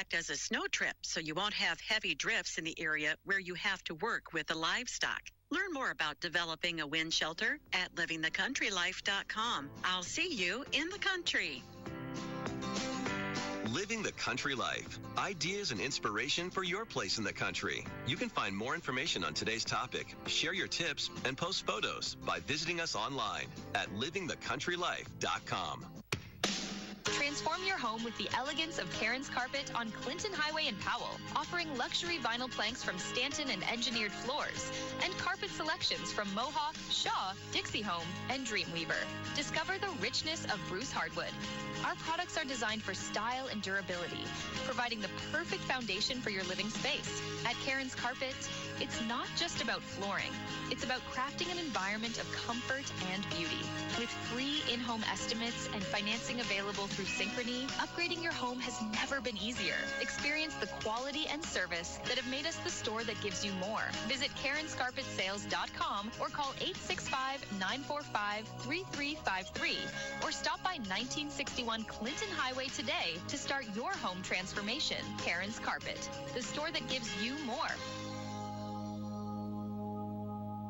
act as a snow trip, so you won't have heavy drifts in the area where you have to work with the livestock. Learn more about developing a wind shelter at livingthecountrylife.com. I'll see you in the country. Living the Country Life. Ideas and inspiration for your place in the country. You can find more information on today's topic, share your tips, and post photos by visiting us online at livingthecountrylife.com. Transform your home with the elegance of Karen's Carpet on Clinton Highway in Powell, offering luxury vinyl planks from Stanton and engineered floors, and carpet selections from Mohawk, Shaw, Dixie Home, and Dreamweaver. Discover the richness of Bruce Hardwood. Our products are designed for style and durability, providing the perfect foundation for your living space. At Karen's Carpet, it's not just about flooring. It's about crafting an environment of comfort and beauty. With free in-home estimates and financing available through Synchrony, upgrading your home has never been easier. Experience the quality and service that have made us the store that gives you more. Visit Karen'sCarpetSales.com or call 865-945-3353 or stop by 1961 Clinton Highway today to start your home transformation. Karen's Carpet, the store that gives you more.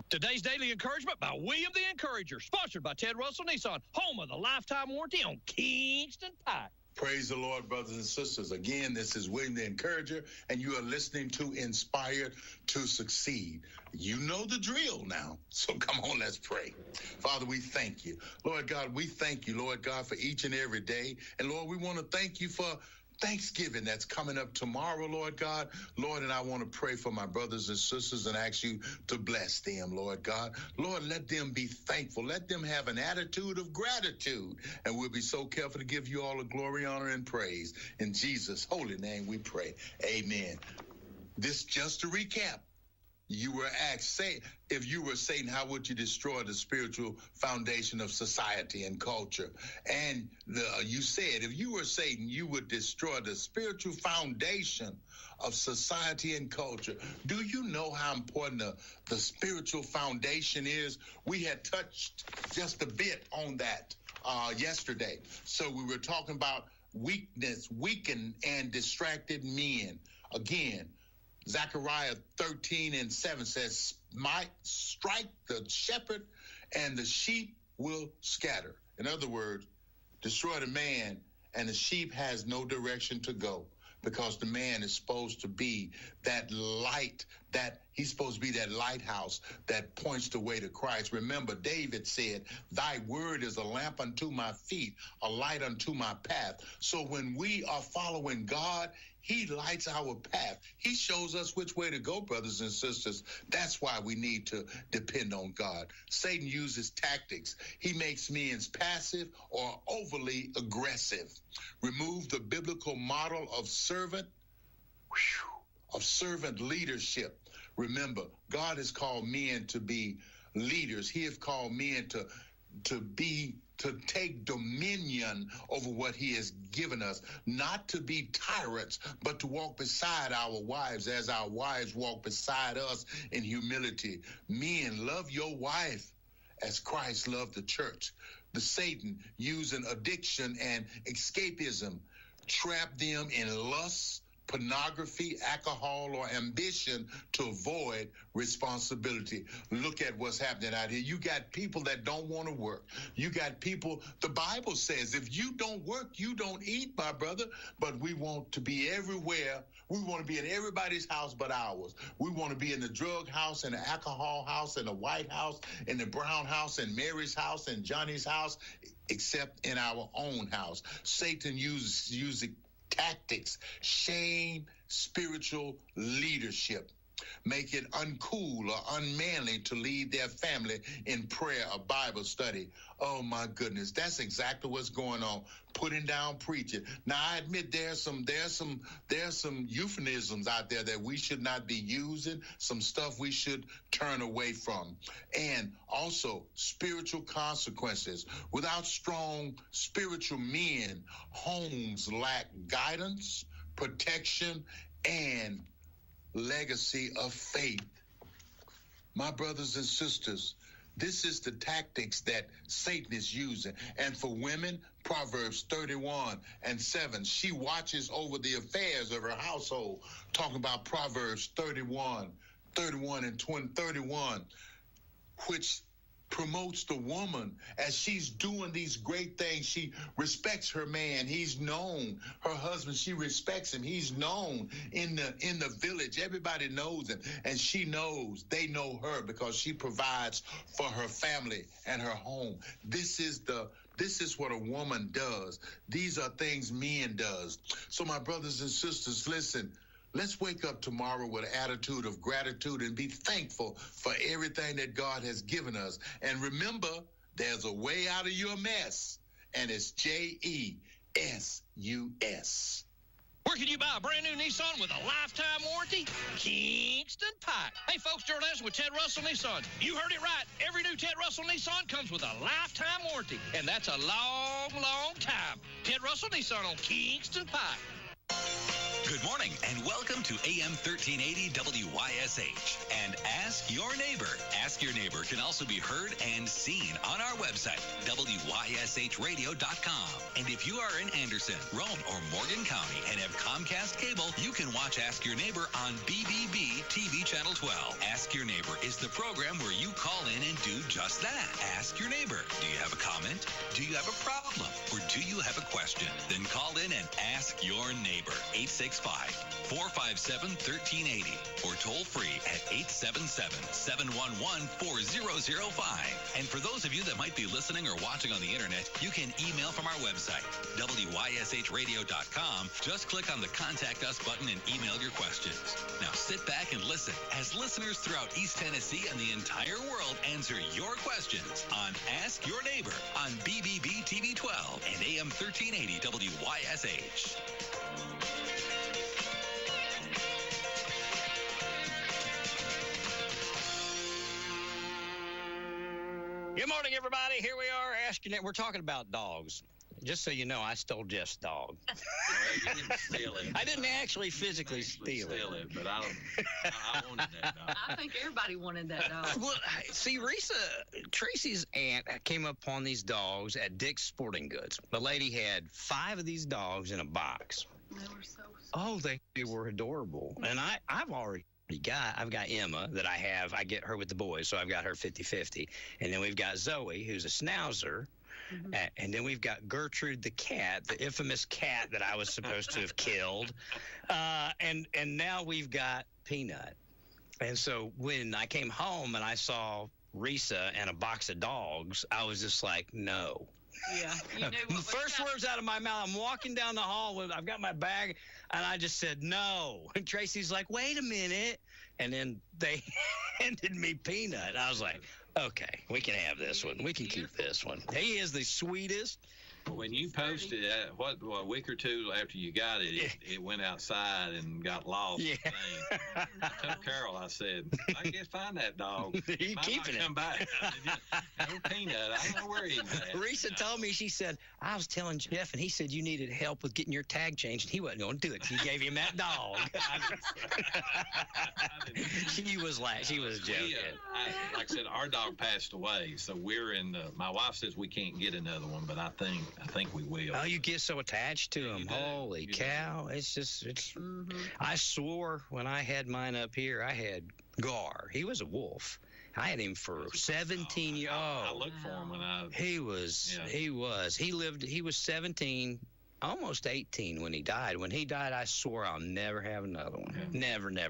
Today's Daily Encouragement by William the Encourager, sponsored by Ted Russell Nissan, home of the lifetime warranty on Kingston Pike. Praise the Lord, brothers and sisters. Again, this is William the Encourager, and you are listening to Inspired to Succeed. You know the drill now, so come on, let's pray. Father, we thank you. Lord God, we thank you, Lord God, for each and every day. And Lord, we want to thank you for Thanksgiving that's coming up tomorrow, Lord God. Lord, and I want to pray for my brothers and sisters and ask you to bless them, Lord God. Lord, let them be thankful. Let them have an attitude of gratitude. And we'll be so careful to give you all the glory, honor, and praise. In Jesus' holy name we pray. Amen. This just to recap. You were asked, if you were Satan, how would you destroy the spiritual foundation of society and culture? And you said, if you were Satan, you would destroy the spiritual foundation of society and culture. Do you know how important the spiritual foundation is? We had touched just a bit on that yesterday. So we were talking about weakened and distracted men. Again, Zechariah 13:7 says, might strike the shepherd and the sheep will scatter. In other words, destroy the man and the sheep has no direction to go, because the man is supposed to be that light, he's supposed to be that lighthouse that points the way to Christ. Remember, David said, thy word is a lamp unto my feet, a light unto my path. So when we are following God, he lights our path. He shows us which way to go, brothers and sisters. That's why we need to depend on God. Satan uses tactics. He makes men passive or overly aggressive. Remove the biblical model of servant leadership. Remember, God has called men to be leaders. He has called men to take dominion over what he has given us, not to be tyrants, but to walk beside our wives as our wives walk beside us in humility. Men, love your wife as Christ loved the church. The Satan using addiction and escapism, trap them in lust, pornography, alcohol, or ambition to avoid responsibility. Look at what's happening out here. You got people that don't want to work. You got people, the Bible says, if you don't work, you don't eat, my brother. But we want to be everywhere. We want to be in everybody's house but ours. We want to be in the drug house, in the alcohol house, in the White House, in the Brown house, in Mary's house, in Johnny's house, except in our own house. Satan uses tactics, shame, spiritual leadership. Make it uncool or unmanly to lead their family in prayer or Bible study. Oh my goodness, that's exactly what's going on. Putting down preaching. Now I admit there's some euphemisms out there that we should not be using, some stuff we should turn away from. And also spiritual consequences. Without strong spiritual men, homes lack guidance, protection, and legacy of faith. My brothers and sisters, This is the tactics that Satan is using. And for women, Proverbs 31:7. She watches over the affairs of her household. Talking about Proverbs 31 and 31, which promotes the woman as she's doing these great things. She respects her man. He's known. Her husband, she respects him. He's known in the village. Everybody knows him. And she knows, they know her because she provides for her family and her home. This is what a woman does. These are things men does. So my brothers and sisters, listen, let's wake up tomorrow with an attitude of gratitude and be thankful for everything that God has given us. And remember, there's a way out of your mess, and it's JESUS. Where can you buy a brand new Nissan with a lifetime warranty? Kingston Pike. Hey, folks, Gerald Anderson with Ted Russell Nissan. You heard it right. Every new Ted Russell Nissan comes with a lifetime warranty, and that's a long, long time. Ted Russell Nissan on Kingston Pike. Good morning and welcome to AM 1380 WYSH and Ask Your Neighbor. Ask Your Neighbor can also be heard and seen on our website, WYSHradio.com. And if you are in Anderson, Rome, or Morgan County and have Comcast cable, you can watch Ask Your Neighbor on BBB TV Channel 12. Ask Your Neighbor is the program where you call in and do just that. Ask Your Neighbor. Do you have a comment? Do you have a problem? Or do you have a question? Then call in and ask your neighbor. 865-457-1380 or toll free at 877-711-4005. And for those of you that might be listening or watching on the internet, you can email from our website, WYSHradio.com. Just click on the Contact Us button and email your questions. Now sit back and listen as listeners throughout East Tennessee and the entire world answer your questions on Ask Your Neighbor on BBB TV 12 and AM 1380 WYSH. Good morning, everybody. Here we are asking it. We're talking about dogs. Just so you know, I stole Jeff's dog. You didn't steal it. I didn't actually physically steal it, but I wanted that dog. I think everybody wanted that dog. Well, see, Tracy's aunt came upon these dogs at Dick's Sporting Goods. The lady had 5 of these dogs in a box. They were so sweet. Oh, they were adorable. And I've got Emma that I get her with the boys, so I've got her 50-50. And then we've got Zoe, who's a schnauzer. Mm-hmm. And then we've got Gertrude the cat, the infamous cat that I was supposed to have killed. And now we've got Peanut. And so when I came home and I saw Risa and a box of dogs, I was just like, no. Yeah. You knew what First words out of my mouth, I'm walking down the hall, I've got my bag, and I just said, no. And Tracy's like, wait a minute. And then they handed me Peanut. I was like, okay, we can have this one. We can keep this one. He is the sweetest. When you posted that, a week or two after you got it, it went outside and got lost. Yeah. I told Carol, I said, I guess find that dog. You keeping it? Come back. I said, no Peanut. I don't know where he's at. Risa told me, she said, I was telling Jeff, and he said you needed help with getting your tag changed, and he wasn't going to do it. So you gave him that dog. She was joking. Like I said, our dog passed away, so we're in. My wife says we can't get another one, but I think we will. Oh, you get so attached to him. Holy cow. It's Mm-hmm. I swore when I had mine up here, I had Gar. He was a wolf. I had him for 17 years. I looked for him when He was. He was 17, almost 18 when he died. When he died, I swore I'll never have another one. Yeah. Never. And now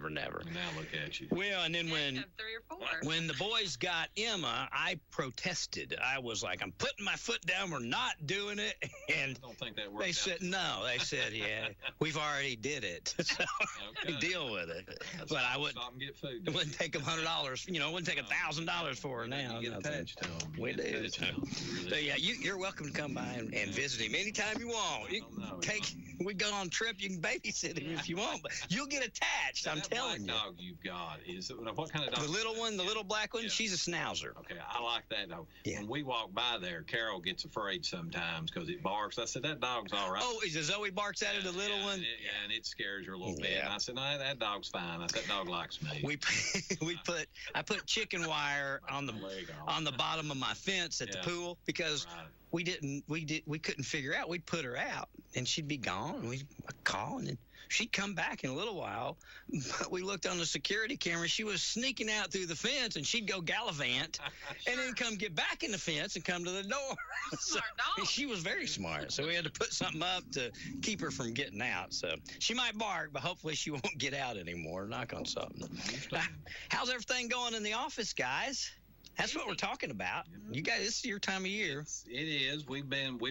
look at you. Well, and then when 3 or 4. When the boys got Emma, I protested. I was like, I'm putting my foot down. We're not doing it. And I don't think that worked. They said, no. They said, yeah, we've already did it. So deal with it. That's but I wouldn't. Stop and get food. It wouldn't take them $100. It wouldn't take $1,000 for her now. You get attached to them. We do. So yeah, you're welcome to come by and visit him anytime you want. You we go on a trip. You can babysit him if you want, but you'll get attached. I'm telling you. That dog you've got what kind of dog? The little one, the little black one. She's a schnauzer. Okay, I like that dog. Yeah. When we walk by there, Carol gets afraid sometimes because it barks. I said, that dog's all right. Oh, is it Zoe barks at her, the little one? And it scares her a little bit. And I said, no, that dog's fine. That dog likes me. I put chicken wire on the bottom of my fence at the pool because we couldn't figure out. We'd put her out and she'd be gone. And we'd call and then she'd come back in a little while. But we looked on the security camera. She was sneaking out through the fence and she'd go gallivant and then come get back in the fence and come to the door. Smart dog. She was very smart. So we had to put something up to keep her from getting out. So she might bark, but hopefully she won't get out anymore. Knock on something. How's everything going in the office, guys? That's what we're talking about. You guys, this is your time of year. It is. We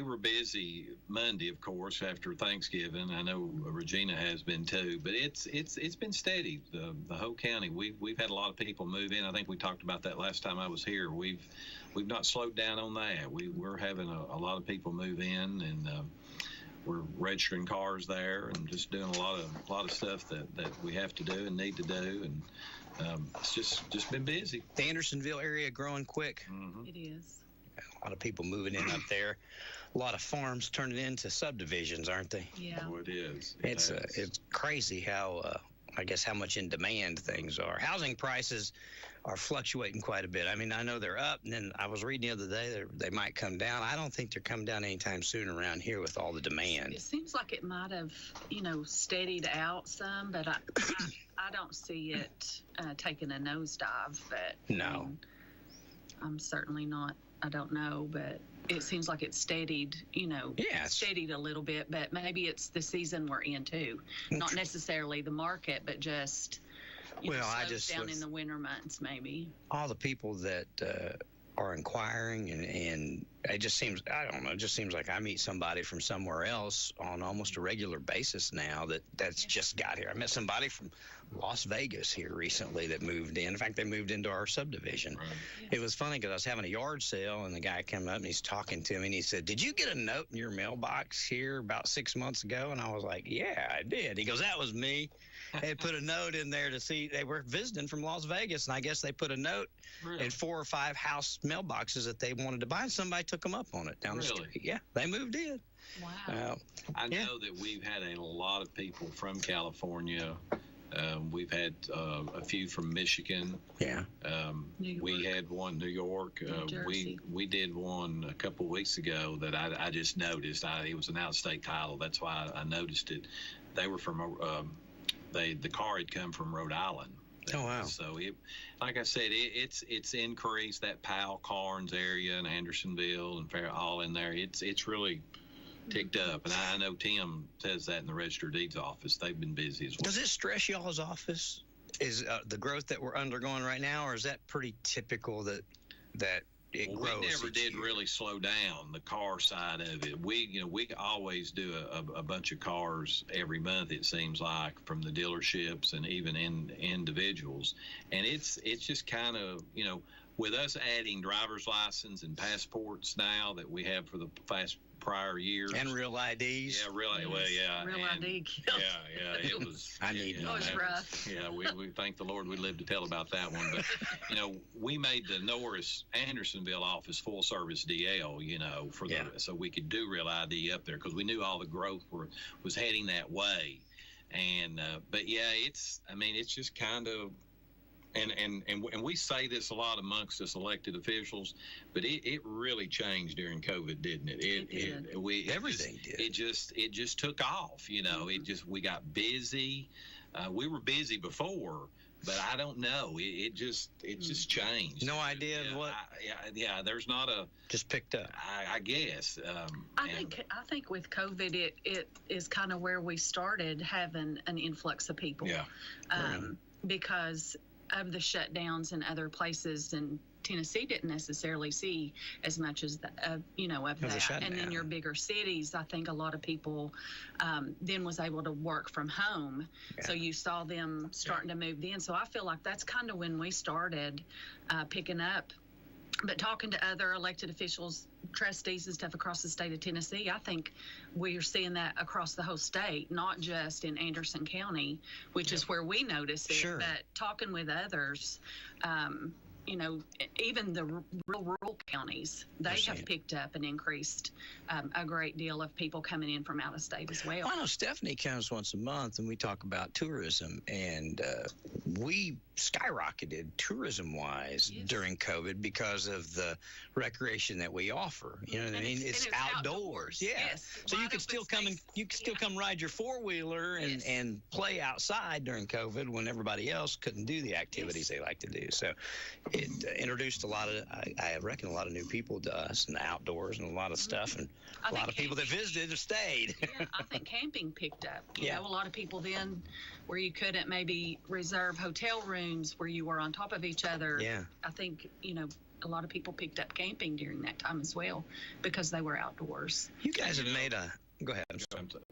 were busy Monday, of course, after Thanksgiving. I know Regina has been too, but it's been steady. The whole county. We've had a lot of people move in. I think we talked about that last time I was here. We've not slowed down on that. We're having a lot of people move in, and we're registering cars there and just doing a lot of stuff that we have to do and need to do, and it's just been busy. The Andersonville area growing quick. Mm-hmm. It is. A lot of people moving in up there. A lot of farms turning into subdivisions, aren't they? Yeah. Oh, it is. It's crazy how I guess how much in demand things are. Housing prices are fluctuating quite a bit. I mean, I know they're up, and then I was reading the other day they might come down. I don't think they're coming down anytime soon around here with all the demand. It seems like it might have, steadied out some, but I don't see it taking a nosedive. But no, I'm certainly not. I don't know, but it seems like it's steadied. Steadied a little bit. But maybe it's the season we're in too, not necessarily the market, but just. I just down in the winter months, maybe. All the people that are inquiring, and it just seems, I don't know, it just seems like I meet somebody from somewhere else on almost a regular basis now that's just got here. I met somebody from Las Vegas here recently that moved in. In fact, they moved into our subdivision. Right. Yes. It was funny because I was having a yard sale, and the guy came up and he's talking to me, and he said, "Did you get a note in your mailbox here about 6 months ago?" And I was like, "Yeah, I did." He goes, "That was me." They put a note in there to see, they were visiting from Las Vegas, and I guess they put a note in 4 or 5 house mailboxes that they wanted to buy, and somebody took them up on it down the street. Yeah, they moved in. Wow. I know that we've had a lot of people from California. We've had a few from Michigan. Yeah. We had one New York. We did one a couple of weeks ago that I just noticed. It was an out-of-state title. That's why I noticed it. They were from the car had come from Rhode Island. Oh, wow. So like I said, it's increased. That Powell, Carnes area and Andersonville and Fair, all in there. It's really ticked up, and I know Tim says that in the Register of Deeds office. They've been busy as well. Does it stress y'all's office? Is the growth that we're undergoing right now, or is that pretty typical that it grows? We never did really slow down the car side of it. We always do a bunch of cars every month, it seems like, from the dealerships and even in individuals. And it's just kind of, with us adding driver's license and passports now that we have for the prior years. And real IDs. Yeah, real, well, yeah. Real ID kills. Yeah, it was. I need It was rough. Yeah, we thank the Lord we lived to tell about that one. But, we made the Norris Andersonville office full service DL, so we could do real ID up there because we knew all the growth was heading that way. And, but yeah, it's just kind of, and we say this a lot amongst us elected officials, but it really changed during COVID, didn't it? Everything did. It just took off. We got busy. We were busy before, but I don't know. It just changed. No idea what. There's not a. Just picked up. I guess. I think with COVID, it is kind of where we started having an influx of people. Yeah. Because of the shutdowns in other places, and Tennessee didn't necessarily see as much as of that. And in your bigger cities, I think a lot of people then was able to work from home. Yeah. So you saw them starting to move in. So I feel like that's kind of when we started picking up. But talking to other elected officials trustees and stuff across the state of Tennessee. I think we're seeing that across the whole state, not just in Anderson County, which is where we notice it, Sure. but talking with others, even the rural counties, they have picked up and increased a great deal of people coming in from out of state as well. I know Stephanie comes once a month and we talk about tourism, and we skyrocketed tourism-wise during COVID because of the recreation that we offer. You know what I mean? It's outdoors. Yeah. Yes. So you can still come ride your four-wheeler and play outside during COVID when everybody else couldn't do the activities they like to do. So it introduced a lot of, I reckon, a lot of new people to us and the outdoors and a lot of stuff, and a lot of people that visited or stayed. Yeah, I think camping picked up. You know, a lot of people then, where you couldn't maybe reserve hotel rooms where you were on top of each other. Yeah. I think, a lot of people picked up camping during that time as well because they were outdoors. You guys have made a... Go ahead.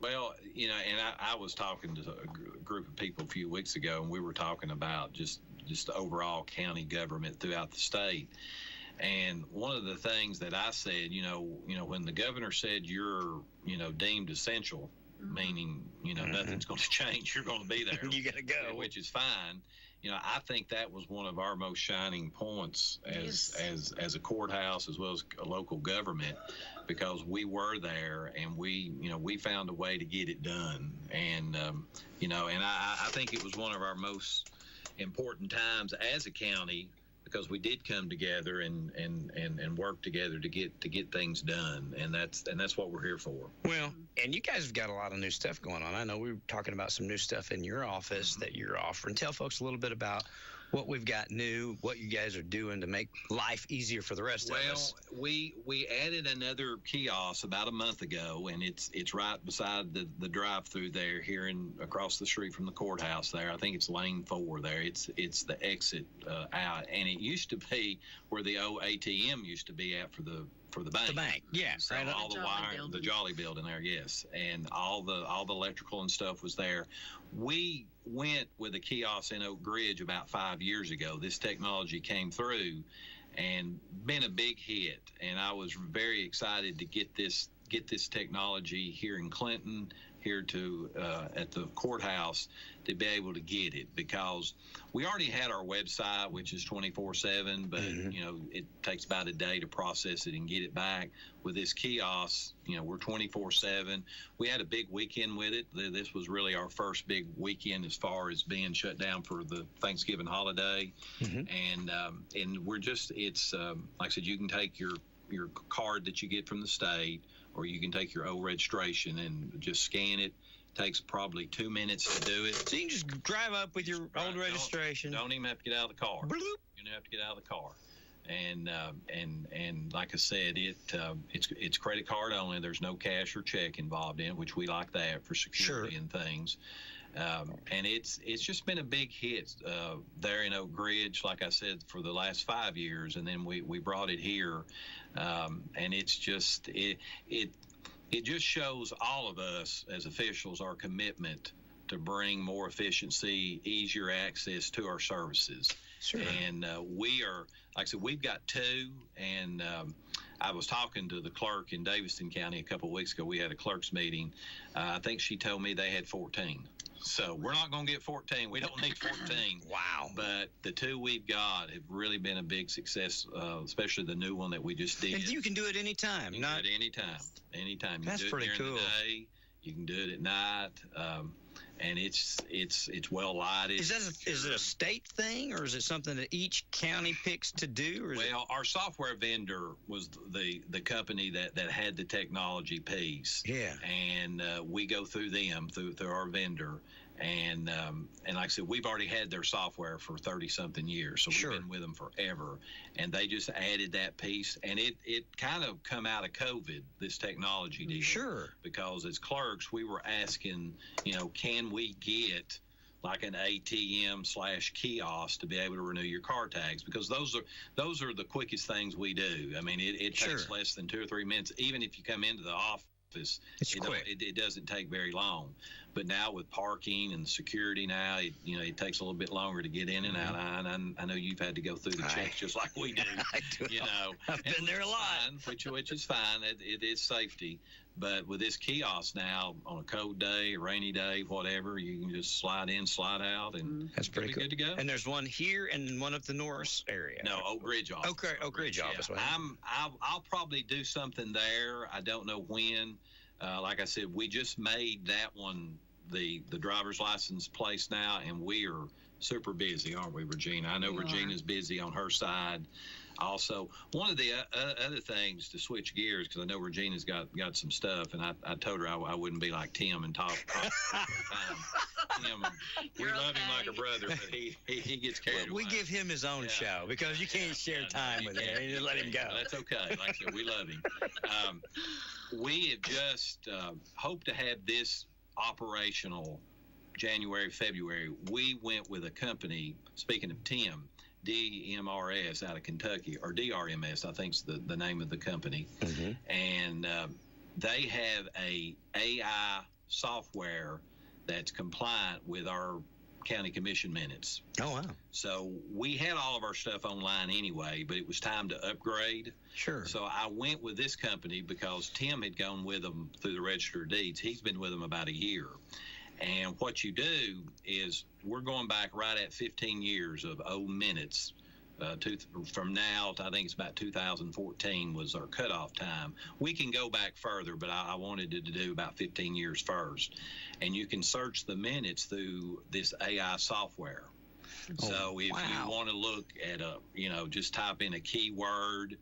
Well, and I was talking to a group of people a few weeks ago, and we were talking about just the overall county government throughout the state. And one of the things that I said, when the governor said you're, deemed essential, meaning, nothing's going to change, you're going to be there. You got to go. Which is fine. I think that was one of our most shining points as a courthouse as well as a local government, because we were there and we found a way to get it done. And, and I think it was one of our most important times as a county, because we did come together and work together to get things done, and that's what we're here for. Well, and you guys have got a lot of new stuff going on. I know we were talking about some new stuff in your office that you're offering. Tell folks a little bit about what we've got new, what you guys are doing to make life easier for the rest of us. Well, we added another kiosk about a month ago, and it's right beside the drive-through there, here across the street from the courthouse there. I think it's lane 4 there. It's the exit out, and it used to be where the old ATM used to be at for the bank. The bank, yeah. So right all the wire, the Jolly building there, yes, and all the electrical and stuff was there. We went with a kiosk in Oak Ridge about 5 years ago. This technology came through and been a big hit, and I was very excited to get this technology here in Clinton, here to at the courthouse, to be able to get it, because we already had our website, which is 24/7, but it takes about a day to process it and get it back. With this kiosk, we're 24/7. We had a big weekend with it. This was really our first big weekend as far as being shut down for the Thanksgiving holiday, and we're just like I said, you can take your card that you get from the state, or you can take your old registration and just scan it. Takes probably 2 minutes to do it. So you can just drive up with your old registration. Don't even have to get out of the car. Bloop. You don't have to get out of the car. And like I said, it's credit card only. There's no cash or check involved in it, which we like that for security and things. And it's just been a big hit there in Oak Ridge, like I said, for the last 5 years, and then we brought it here, and it's just it just shows all of us as officials our commitment to bring more efficiency, easier access to our services. Sure. And we are, like I said, we've got 2, and I was talking to the clerk in Davidson County a couple of weeks ago. We had a clerk's meeting. I think she told me they had 14. So we're not going to get 14. We don't need 14. Wow. But the 2 we've got have really been a big success, especially the new one that we just did. And you can do it anytime. You can do it anytime. Anytime. You That's can do it pretty during cool. the day. You can do it at night. And it's well lighted. Is it a state thing, or is it something that each county picks to do? Or well, our software vendor was the company that had the technology piece. Yeah. And we go through them, through our vendor. And like I said, we've already had their software for 30-something years, so we've been with them forever. And they just added that piece, and it kind of come out of COVID, this technology deal. Sure. Because as clerks, we were asking, can we get like an ATM/kiosk to be able to renew your car tags? Because those are the quickest things we do. I mean, it takes less than 2 or 3 minutes, even if you come into the office. It's quick. It doesn't take very long. But now with parking and security now, it takes a little bit longer to get in and out. I know you've had to go through the checks just like we do. I do. I've been there a lot. Which is fine. It is safety. But with this kiosk now, on a cold day, a rainy day, whatever, you can just slide in, slide out, and that's pretty cool. Good to go. And there's one here and one up the Norris area. No, Oak Ridge office. Oak Ridge office. I'll probably do something there. I don't know when. Like I said, we just made that one the driver's license place now, and we are super busy, aren't we, Regina? I know Regina's busy on her side. Also, one of the other things to switch gears, because I know Regina's got some stuff, and I told her I wouldn't be like Tim and talk all the time. Tim, we love him like a brother, but he gets carried away. We give him his own show, because you can't share time with him. You just let him go. That's okay. Like I said, we love him. We have just hoped to have this operational January, February. We went with a company, speaking of Tim, DMRS out of Kentucky, or DRMS, I think is the name of the company. Mm-hmm. And they have a AI software that's compliant with our county commission minutes. Oh, wow. So we had all of our stuff online anyway, but it was time to upgrade. Sure. So I went with this company because Tim had gone with them through the Register of Deeds. He's been with them about a year. And what you do is we're going back right at 15 years of old minutes. From now to, I think it's about 2014 was our cutoff time. We can go back further, but I wanted to do about 15 years first. And you can search the minutes through this AI software. So if you want to look at just type in a keyword,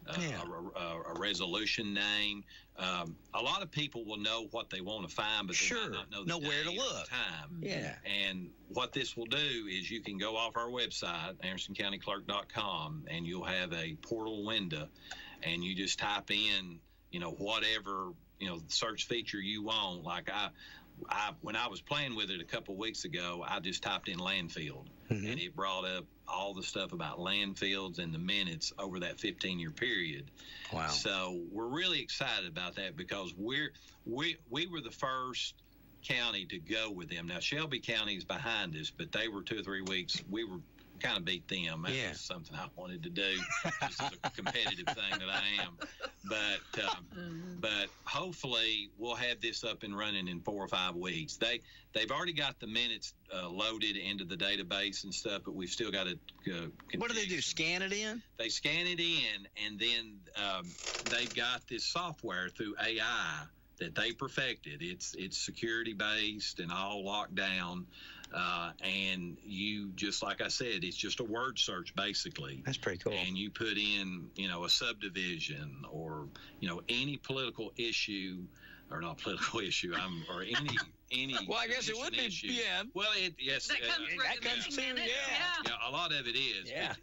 a resolution name. A lot of people will know what they want to find, but they might not know where to look. Time. Yeah. And what this will do is you can go off our website, AndersonCountyClerk.com, and you'll have a portal window, and you just type in, whatever, search feature you want. Like when I was playing with it a couple of weeks ago, I just typed in landfill, and it brought up all the stuff about landfills and the minutes over that 15-year period. Wow. So we're really excited about that because we were the first county to go with them. Now, Shelby County is behind us, but they were 2 or 3 weeks. We were kind of beat them. That was something I wanted to do, just as a competitive thing that I am. But hopefully we'll have this up and running in 4 or 5 weeks. They've already got the minutes loaded into the database and stuff, but we've still got to. What do they do? Scan it in? They scan it in, and then they've got this software through AI that they perfected. It's security based and all locked down. And you, just like I said, it's just a word search basically. That's pretty cool. And you put in, a subdivision or, any political issue, or not political issue, or any. Well, I guess it would be. Issue. Yeah. Well, That comes too. Yeah, a lot of it is. Yeah.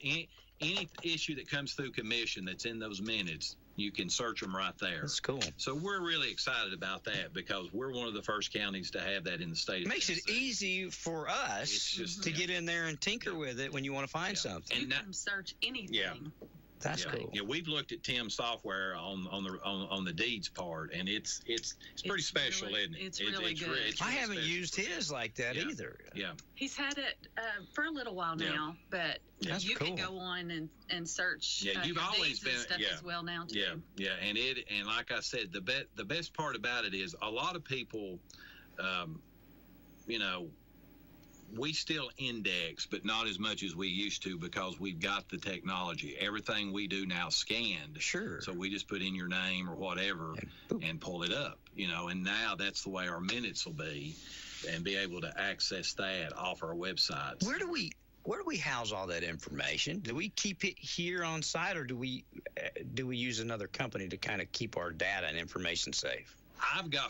Any issue that comes through commission that's in those minutes, you can search them right there. That's cool. So we're really excited about that because we're one of the first counties to have that in the state. It makes it easy for us to get in there and tinker with it when you want to find something. And you can search anything. Yeah. That's cool. Yeah, we've looked at Tim's software on the deeds part, and it's pretty special, really, isn't it? It's really good. It's I really haven't used his like that either. Yeah. He's had it for a little while now, but you can go on and search. Yeah, you've always been stuff as well now too. Yeah, and like I said, the best part about it is a lot of people, we still index, but not as much as we used to because we've got the technology. Everything we do now scanned. Sure. So we just put in your name or whatever and pull it up, and now that's the way our minutes will be and be able to access that off our websites. Where do we house all that information? Do we keep it here on site, or do we use another company to kind of keep our data and information safe?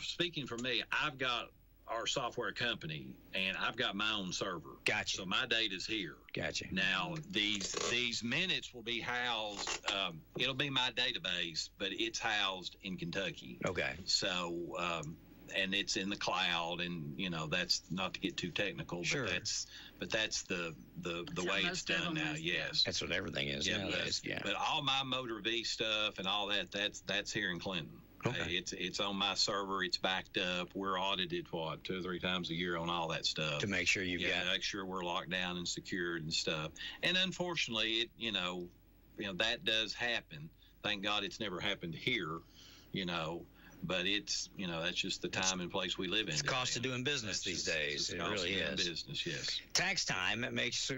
Speaking for me, I've got our software company, and I've got my own server. Gotcha. So my data's here. Gotcha. Now, these minutes will be housed, it'll be my database, but it's housed in Kentucky. Okay. So, and it's in the cloud, and, that's not to get too technical, sure. but that's the way it's done now, yes. That's what everything is nowadays, yeah. But all my Motor V stuff and all that's here in Clinton. Okay. It's on my server. It's backed up. We're audited 2 or 3 times a year on all that stuff to make sure make sure we're locked down and secured and stuff. And unfortunately, that does happen. Thank God it's never happened here. But it's, that's just the time and place we live in. It's the cost of doing business these days. It really is. Business, yes. Tax time, it makes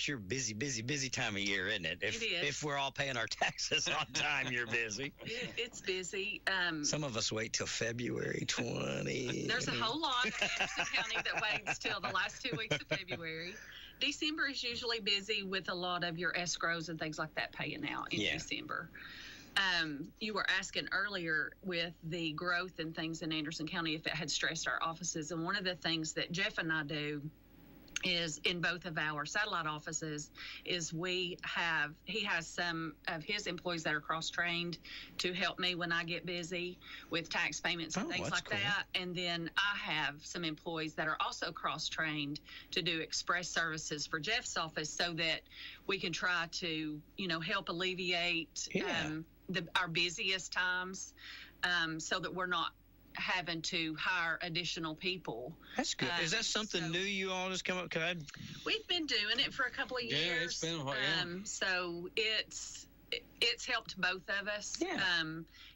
your busy time of year, isn't it? It is. If we're all paying our taxes on time, you're busy. It's busy. Some of us wait till February 20. There's a whole lot of Anderson County that waits till the last 2 weeks of February. December is usually busy with a lot of your escrows and things like that paying out in December. You were asking earlier with the growth and things in Anderson County if it had stressed our offices. And one of the things that Jeff and I do is in both of our satellite offices is he has some of his employees that are cross-trained to help me when I get busy with tax payments and things like that. And then I have some employees that are also cross-trained to do express services for Jeff's office so that we can try to, help alleviate our busiest times so that we're not having to hire additional people. That's good. Is that something new you all just come up? We've been doing it for a couple of years. Yeah, it's been a while. So it's helped both of us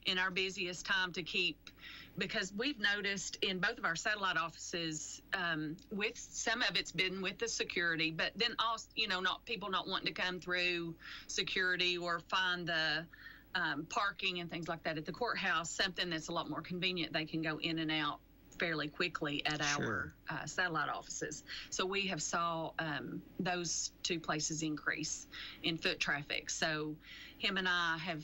in our busiest time to keep, because we've noticed in both of our satellite offices, with some of it's been with the security, but then also, people not wanting to come through security or find the parking and things like that at the courthouse, something that's a lot more convenient. They can go in and out fairly quickly at our satellite offices. So we have saw those 2 places increase in foot traffic. So him and I have,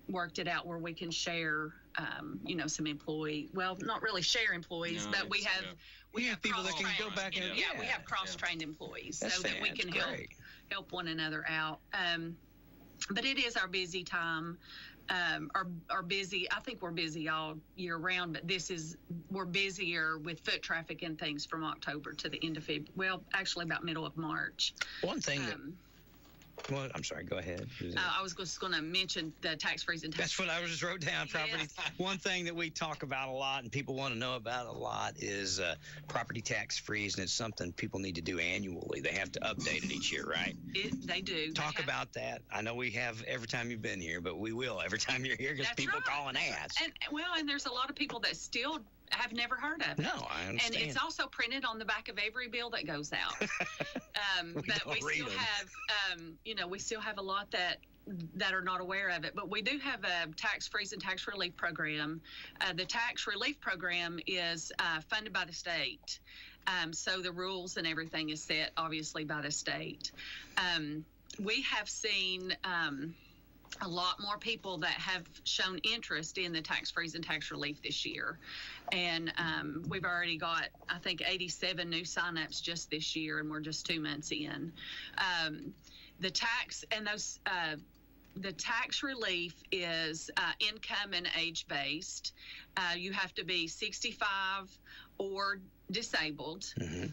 worked it out where we can share, some not really share employees, but we have people that can go back and we have cross-trained employees so that we can help one another out. But it is our busy time, our busy. I think we're busy all year round, but we're busier with foot traffic and things from October to the end of February. Well, actually about middle of March. One thing well, I'm sorry, go ahead. I was just going to mention the tax freeze and tax. That's what I just wrote down, property. Yes. One thing that we talk about a lot and people want to know about a lot is property tax freeze, and it's something people need to do annually. They have to update it each year, right? They do. Talk about that. I know we have every time you've been here, but we will every time you're here because people call and ask. And there's a lot of people that still have never heard of it. No, I understand. And it's also printed on the back of every bill that goes out. But we still have a lot that are not aware of it. But we do have a tax freeze and tax relief program. The tax relief program is funded by the state. So the rules and everything is set, obviously, by the state. We have seen a lot more people that have shown interest in the tax freeze and tax relief this year. And we've already got, I think, 87 new signups just this year, and we're just 2 months in. The tax relief is income and age-based. You have to be 65 or disabled. Mm-hmm.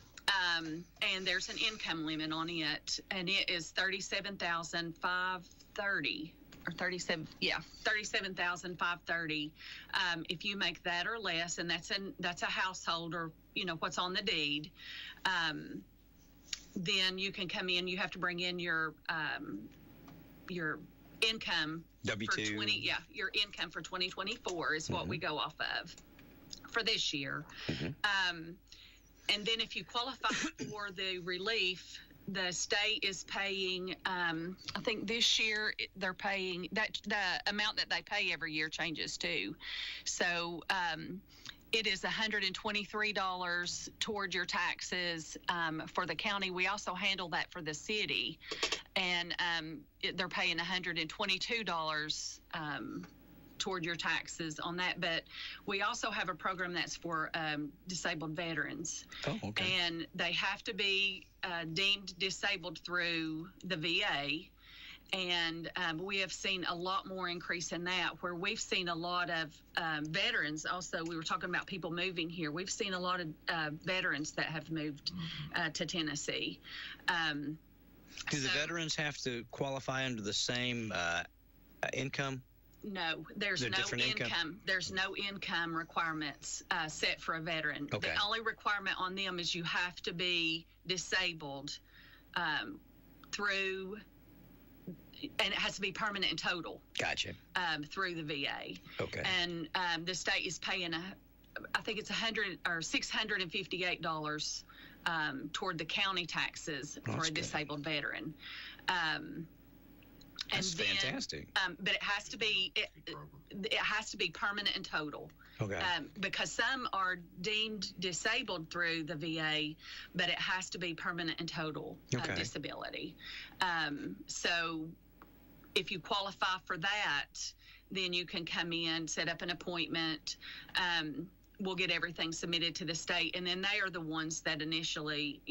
And there's an income limit on it, and it is $37,530. Or 37,530. If you make that or less, and that's a household, or what's on the deed, then you can come in. You have to bring in your income W-2. Your income for 2024 is what we go off of for this year. Mm-hmm. And then if you qualify for the relief, the state is paying, I think this year they're paying, that the amount that they pay every year changes too. So it is $123 toward your taxes for the county. We also handle that for the city, and they're paying $122 toward your taxes on that. But we also have a program that's for disabled veterans. Oh, okay. And they have to be deemed disabled through the VA. And we have seen a lot more increase in that, where we've seen a lot of veterans. Also, we were talking about people moving here. We've seen a lot of veterans that have moved to Tennessee. Do the veterans have to qualify under the same income No, there's no income. There's no income requirements set for a veteran. Okay. The only requirement on them is you have to be disabled through, and it has to be permanent and total. Gotcha. Through the VA. Okay. And the state is paying I think it's $658 toward the county taxes for a disabled veteran. That's fantastic. But it has to be it has to be permanent and total. Okay. Because some are deemed disabled through the VA, but it has to be permanent and total disability. So if you qualify for that, then you can come in, set up an appointment. We'll get everything submitted to the state, and then they are the ones that initially,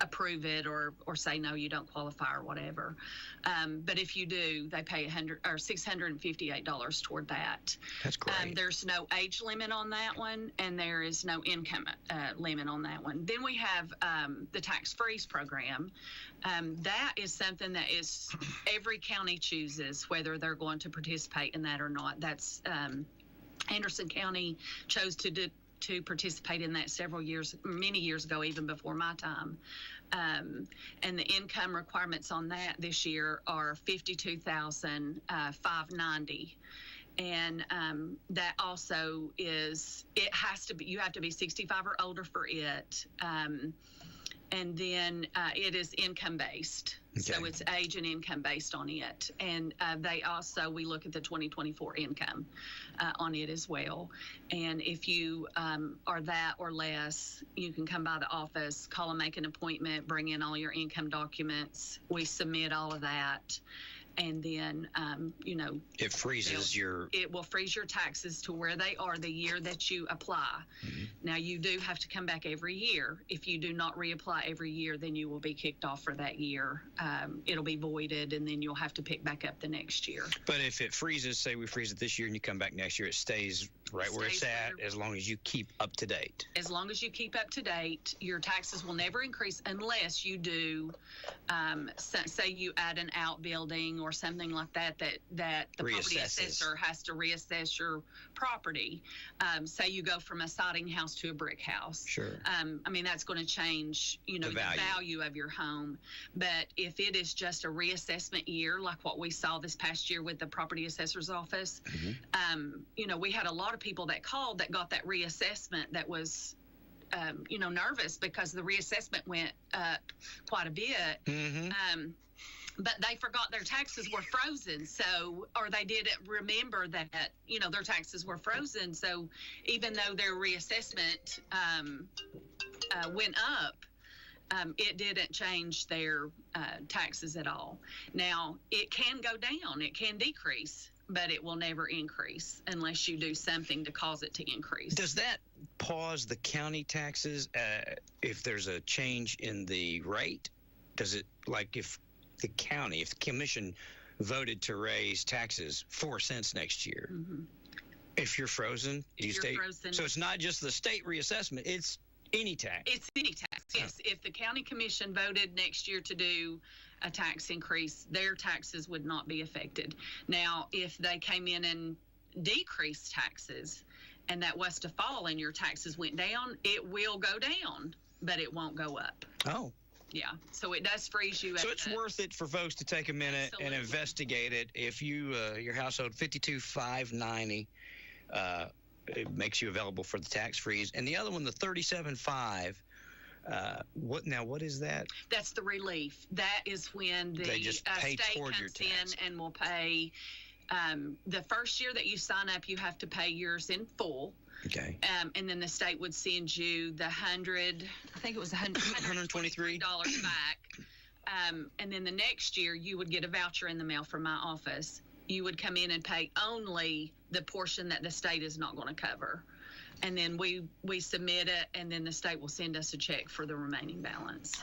approve it or say no, you don't qualify or whatever. But if you do, they pay $658 toward that. That's great. There's no age limit on that one, and there is no income limit on that one. Then we have the tax freeze program. That is something that is every county chooses whether they're going to participate in that or not. That's Anderson County chose to participate in that many years ago, even before my time. And the income requirements on that this year are $52,590. And that also is, you have to be 65 or older for it. And then it is income based. Okay. So it's age and income based on it. And we look at the 2024 income on it as well. And if you are that or less, you can come by the office, call and make an appointment, bring in all your income documents. We submit all of that. And then, it freezes it will freeze your taxes to where they are the year that you apply. Mm-hmm. Now, you do have to come back every year. If you do not reapply every year, then you will be kicked off for that year. It'll be voided, and then you'll have to pick back up the next year. But if it freezes, say we freeze it this year and you come back next year, it stays where it's at as long as you keep up to date. As long as you keep up to date, your taxes will never increase unless you do, say you add an outbuilding or something like that the property assessor has to reassess your property. Say you go from a siding house to a brick house. Sure. That's going to change, the value of your home. But if it is just a reassessment year, like what we saw this past year with the property assessor's office, we had a lot of people that called that got that reassessment that was nervous because the reassessment went up quite a bit. Mm-hmm. But they forgot their taxes were frozen, or they didn't remember that, their taxes were frozen. So even though their reassessment went up, it didn't change their taxes at all. Now, it can go down, it can decrease, but it will never increase unless you do something to cause it to increase. Does that pause the county taxes if there's a change in the rate? Does it, like if the commission voted to raise taxes 4 cents next year, if you're frozen, frozen. So it's not just the state reassessment, it's any tax. It's any tax, yes. If the county commission voted next year to do a tax increase, their taxes would not be affected. Now, if they came in and decreased taxes and that was to fall and your taxes went down, it will go down, but it won't go up. Oh. Yeah, so it does freeze you. So it's worth it for folks to take a minute and investigate it. If your household $52,590, it makes you available for the tax freeze, and the other one, the $37,500. What is that? That's the relief. That is when the they just pay state toward comes your tax. in and will pay. The first year that you sign up, you have to pay yours in full. Okay. And then the state would send you the $123 back. And then the next year you would get a voucher in the mail from my office. You would come in and pay only the portion that the state is not going to cover. And then we submit it, and then the state will send us a check for the remaining balance.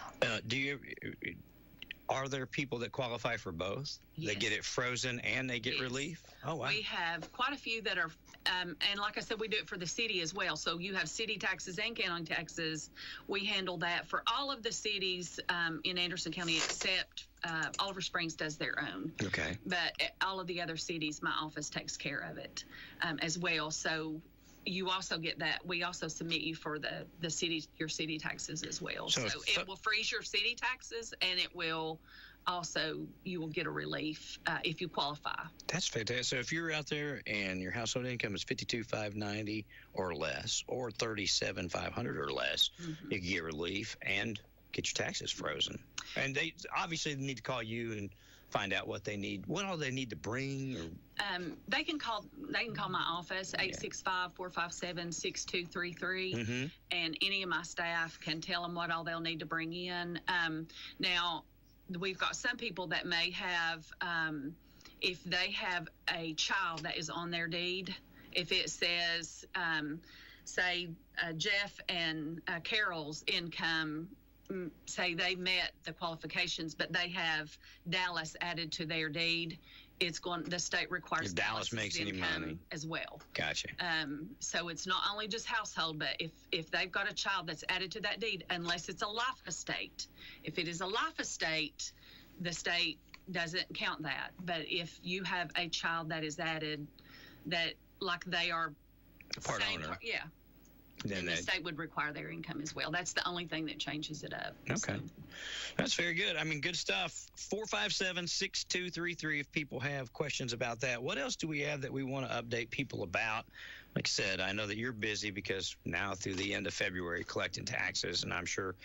Are there people that qualify for both? Yes. They get it frozen and they get relief? Oh, wow. We have quite a few that are, and like I said, we do it for the city as well. So you have city taxes and county taxes. We handle that for all of the cities in Anderson County except Oliver Springs does their own. Okay. But all of the other cities, my office takes care of it as well. So you also get that. We also submit you for the city, your city taxes as well. So it will freeze your city taxes, and it will also, you will get a relief if you qualify. That's fantastic. So if you're out there and your household income is $52,590 or less, or $37,500 or less, you can get relief and get your taxes frozen. And they obviously need to call you and find out what they need, what all they need to bring. Or they can call my office 865-457-6233 and any of my staff can tell them what all they'll need to bring in. Now we've got some people that may have if they have a child that is on their deed, if it says say Jeff and Carol's income, say they met the qualifications, but they have Dallas added to their deed, the state requires if Dallas makes any money as well. Gotcha. So it's not only just household, but if they've got a child that's added to that deed, unless it's a life estate. If it is a life estate, the state doesn't count that. But if you have a child that is added, that like they are a part owner, then the state would require their income as well. That's the only thing that changes it up. Okay. So. That's very good. I mean, good stuff. 457-6233 if people have questions about that. What else do we have that we want to update people about? Like I said, I know that you're busy because now through the end of February collecting taxes, and I'm sure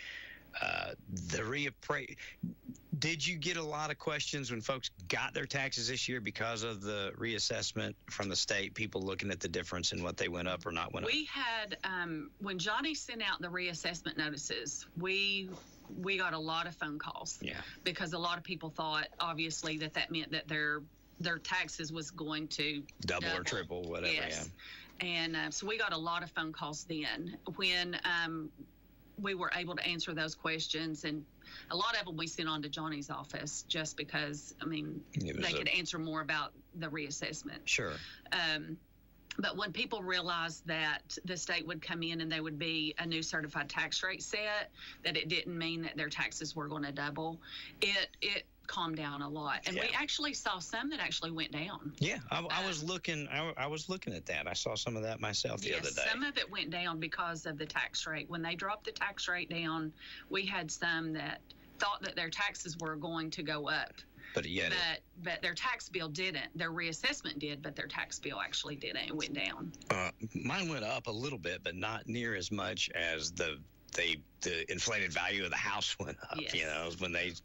the reappraise. Did you get a lot of questions when folks got their taxes this year because of the reassessment from the state, people looking at the difference in what they went up or not went up? We had, when Johnny sent out the reassessment notices, we got a lot of phone calls. Yeah. Because a lot of people thought, obviously, that meant that their taxes was going to double or triple, whatever. Yes. Yeah. And so we got a lot of phone calls then. When we were able to answer those questions, and a lot of them we sent on to Johnny's office just because, I mean, they could answer more about the reassessment. Sure. But when people realized that the state would come in and there would be a new certified tax rate set, that it didn't mean that their taxes were going to double, it calmed down a lot. And we actually saw some that actually went down. Yeah, I was looking at that. I saw some of that myself the other day. Some of it went down because of the tax rate. When they dropped the tax rate down, we had some that thought that their taxes were going to go up. But their tax bill didn't. Their reassessment did, but their tax bill actually didn't. It went down. Mine went up a little bit, but not near as much as the inflated value of the house went up. Yes. You know, when it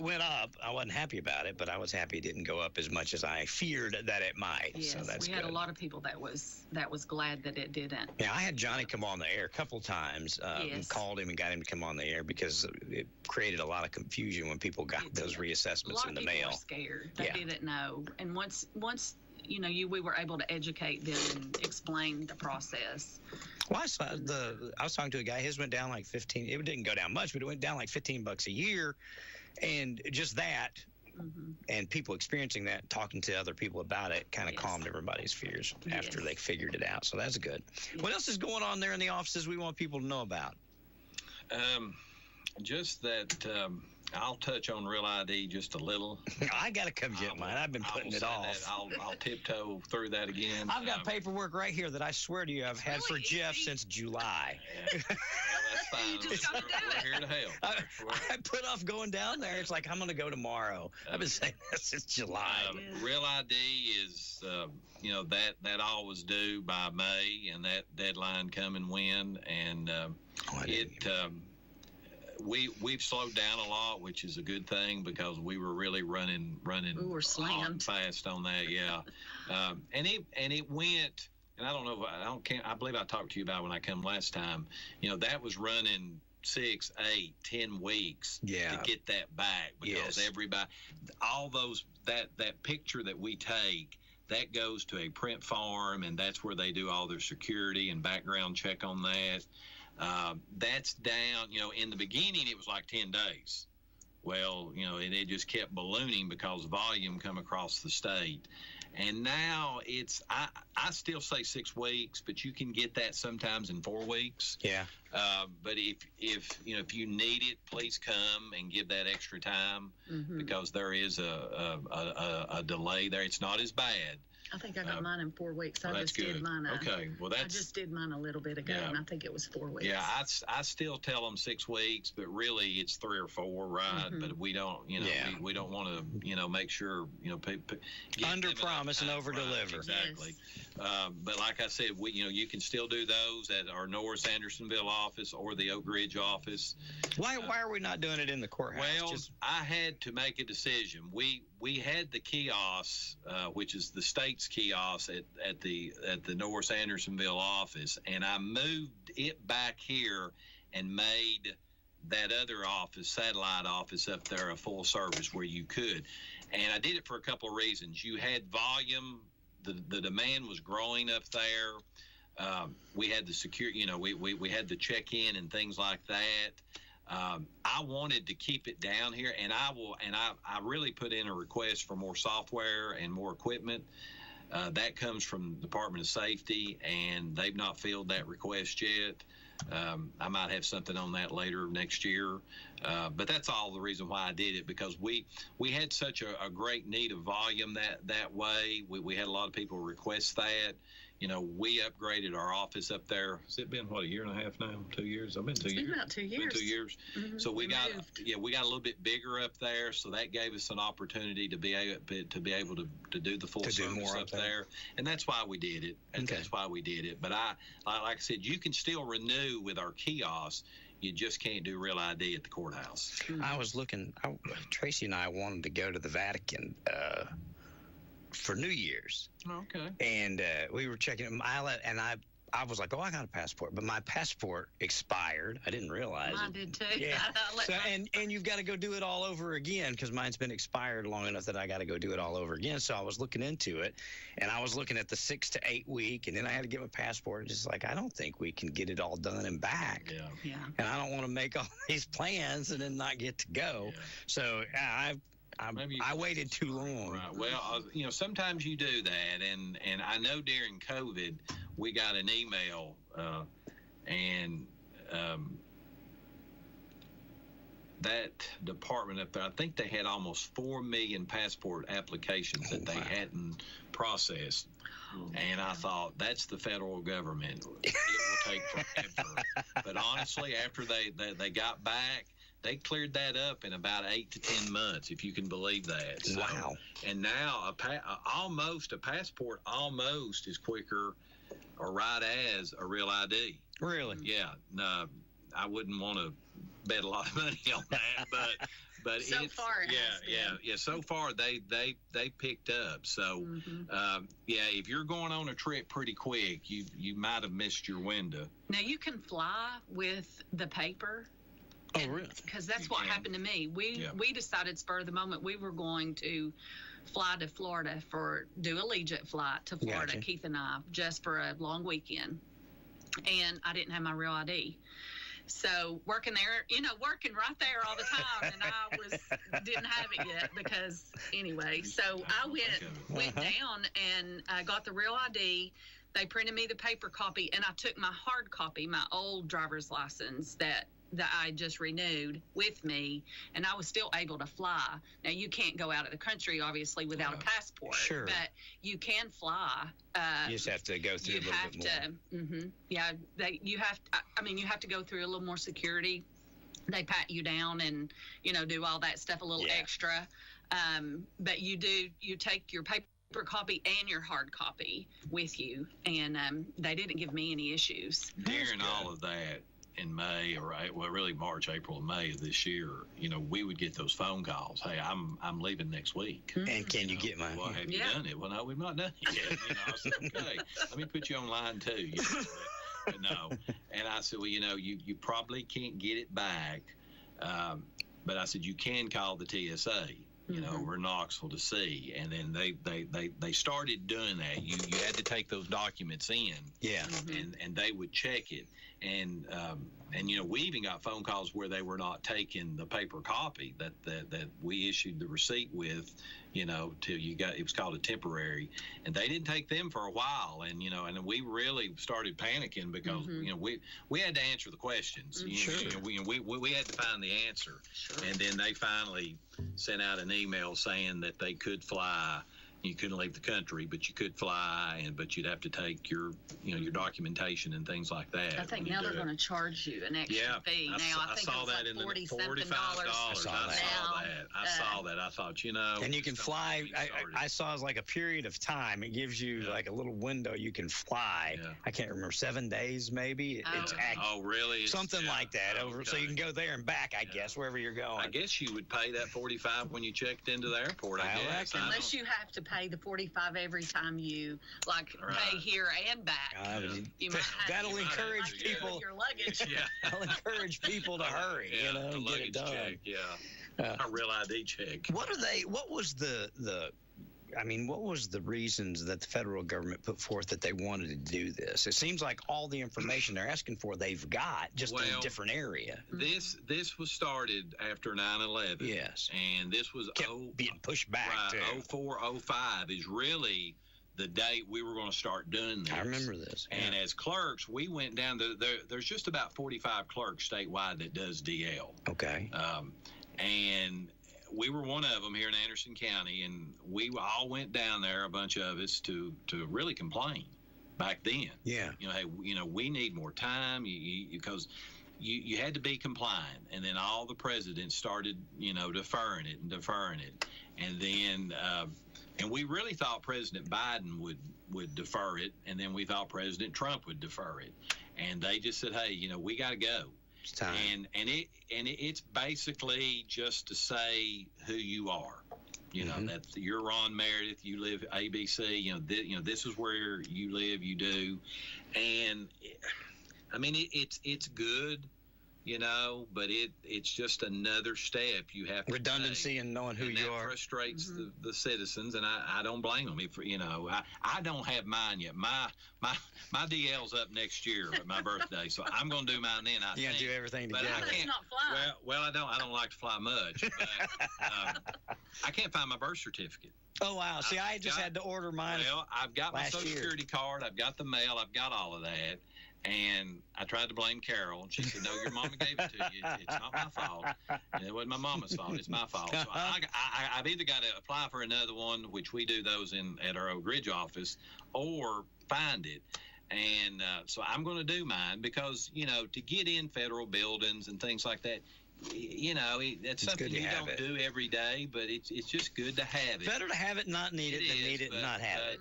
went up. I wasn't happy about it, but I was happy it didn't go up as much as I feared that it might. Yes, so that's we had a lot of people that was glad that it didn't. Yeah, I had Johnny come on the air a couple times. And called him and got him to come on the air because it created a lot of confusion when people got those reassessments in the mail. A lot of people were scared. They didn't know, and once we were able to educate them and explain the process. Well, I was talking to a guy. His went down like 15. It didn't go down much, but it went down like $15 a year, and just that, and people experiencing that, talking to other people about it, kind of calmed everybody's fears after they figured it out. So that's good. Yes. What else is going on there in the offices we want people to know about? Just that. I'll touch on Real ID just a little. I got to come get mine. I've been putting it off. I'll tiptoe through that again. I've got paperwork right here that I swear to you I've had for Jeff since July. Well, that's fine. You just gotta do it. We're here to help. I put off going down there. It's like, I'm going to go tomorrow. I've been saying that since July. Real ID is, that all was due by May, and that deadline come and went. And We've slowed down a lot, which is a good thing because we were really running we were slammed fast on that, and it went, and I don't know, I believe I talked to you about when I come last time. That was running 6, 8, 10 weeks to get that back because everybody, all those that picture that we take, that goes to a print farm, and that's where they do all their security and background check on that. That's down, in the beginning it was like 10 days Well, and it just kept ballooning because volume come across the state. And now it's, I still say 6 weeks, but you can get that sometimes in 4 weeks. Yeah. But if you need it, please come and give that extra time, because there is a delay there. It's not as bad. I think I got mine in 4 weeks. I just good. did mine. Okay, well I just did mine a little bit ago, and I think it was 4 weeks. Yeah, I still tell them 6 weeks, but really it's 3 or 4, right? But we don't, we don't want to, make sure, people under promise and over deliver. Right, exactly. Yes. But like I said, you can still do those at our Norris Andersonville office or the Oak Ridge office. Why are we not doing it in the courthouse? Well, I had to make a decision. We had the kiosk, which is the state's kiosk at the Norris Andersonville office, and I moved it back here and made that other office, satellite office up there, a full service where you could. And I did it for a couple of reasons. You had volume. The demand was growing up there. We had the security, we had the check-in and things like that. I wanted to keep it down here, and I really put in a request for more software and more equipment. That comes from the Department of Safety, and they've not filled that request yet. I might have something on that later next year, but that's all the reason why I did it, because we had such a great need of volume that way. We had a lot of people request that. We upgraded our office up there. Has it been, a year and a half now? 2 years? I've been 2 years. It's been about 2 years. Been 2 years. Mm-hmm. So we got a little bit bigger up there, so that gave us an opportunity to be able to do the full service up there. And that's why we did it. And that's why we did it. But like I said, you can still renew with our kiosk. You just can't do Real ID at the courthouse. I was looking, Tracy and I wanted to go to the Vatican for New Year's. Okay. And we were checking it, and I was like, I got a passport, but my passport expired. I didn't realize Mine did too. Yeah. So, and you've got to go do it all over again, because mine's been expired long enough that I got to go do it all over again. So I was looking into it, and I was looking at the 6 to 8 week, and then I had to get my passport. Just like, I don't think we can get it all done and back. Yeah. And I don't want to make all these plans and then not get to go. Yeah. So I waited too long. Right. Well, sometimes you do that, and I know during COVID we got an email, and that department up there, I think they had almost 4 million passport applications that they hadn't processed. And I thought, that's the federal government. It will take forever. But honestly, after they got back, they cleared that up in about 8 to 10 months, if you can believe that. So, wow. And now a passport almost is quicker or right as a Real ID. Really? Yeah. No, I wouldn't want to bet a lot of money on that, but so far it has been. So far they picked up. So if you're going on a trip pretty quick, you might have missed your window. Now you can fly with the paper. Oh, really? Because that's what happened to me. We decided spur of the moment we were going to fly to Florida do a Allegiant flight to Florida, Gotcha. Keith and I, just for a long weekend. And I didn't have my Real ID. So working there, working right there all the time, and I didn't have it yet because anyway. So I went down and I got the Real ID. They printed me the paper copy, and I took my hard copy, my old driver's license that I just renewed with me, and I was still able to fly. Now, you can't go out of the country, obviously, without a passport. Sure. But you can fly. You just have to go through a little bit more. Yeah, you have to go through a little more security. They pat you down and, do all that stuff a little extra. But you take your paper copy and your hard copy with you, and they didn't give me any issues. During all of that, in May, really March, April, and May of this year, we would get those phone calls. Hey, I'm leaving next week. And can you get mine? Well, have you done it? Well, no, we've not done it yet. I said, okay, let me put you on line too. But no. And I said, well, you probably can't get it back. But I said, you can call the TSA. Over in Knoxville to see, and then they started doing that. You had to take those documents in, and they would check it, And we even got phone calls where they were not taking the paper copy that we issued the receipt with, till you got, it was called a temporary, and they didn't take them for a while, and we really started panicking because we had to answer the questions. Sure. We had to find the answer, and then they finally sent out an email saying that they could fly. You couldn't leave the country, but you could fly, but you'd have to take your documentation and things like that. I think now they're going to charge you an extra fee. I think saw that in the $45. I saw that. I thought, and you can fly. I saw it like a period of time. It gives you like a little window you can fly. Yeah. I can't remember, 7 days maybe. Really? Something like that. So you can go there and back, I guess, wherever you're going. I guess you would pay that $45 when you checked into the airport. I guess. Unless you have to pay the $45 every time you pay here and back. That'll encourage people. Your luggage. That'll encourage people to hurry. The get it done. Check, a real ID check. What was what was the reasons that the federal government put forth that they wanted to do this? It seems like all the information they're asking for, they've got, just in a different area. This was started after 9/11. Yes. And this was being pushed back. Right, 04, 05 is really the date we were going to start doing this. I remember this. And as clerks, we went down there's just about 45 clerks statewide that does DL. Okay. And we were one of them here in Anderson County, and we all went down there, a bunch of us, to really complain back then. Yeah. Hey, we need more time because you had to be compliant, and then all the presidents started, deferring it. And then, and we really thought President Biden would defer it, and then we thought President Trump would defer it. And they just said, hey, we got to go. It's time. And it's basically just to say who you are. That you're Ron Meredith, you live ABC, this is where you live, you do. And it's good, but it's just another step you have to redundancy take. And knowing who you are frustrates the citizens, and I don't blame them. If I don't have mine yet. My DL's up next year at my birthday, so I'm going to do mine then. You got to do everything together. But I can't fly. Well, I don't like to fly much. But, I can't find my birth certificate. Oh wow! See, I just had to order mine. Well, I've got my Social Security card. I've got the mail. I've got all of that. And I tried to blame Carol, and she said, no, your mama gave it to you. It's not my fault. And it wasn't my mama's fault. It's my fault. So I've either got to apply for another one, which we do those at our Oak Ridge office, or find it. And so I'm going to do mine because, to get in federal buildings and things like that, that's something you don't do every day, but it's just good to have it. Better to have it, not need it, than need it and not have it.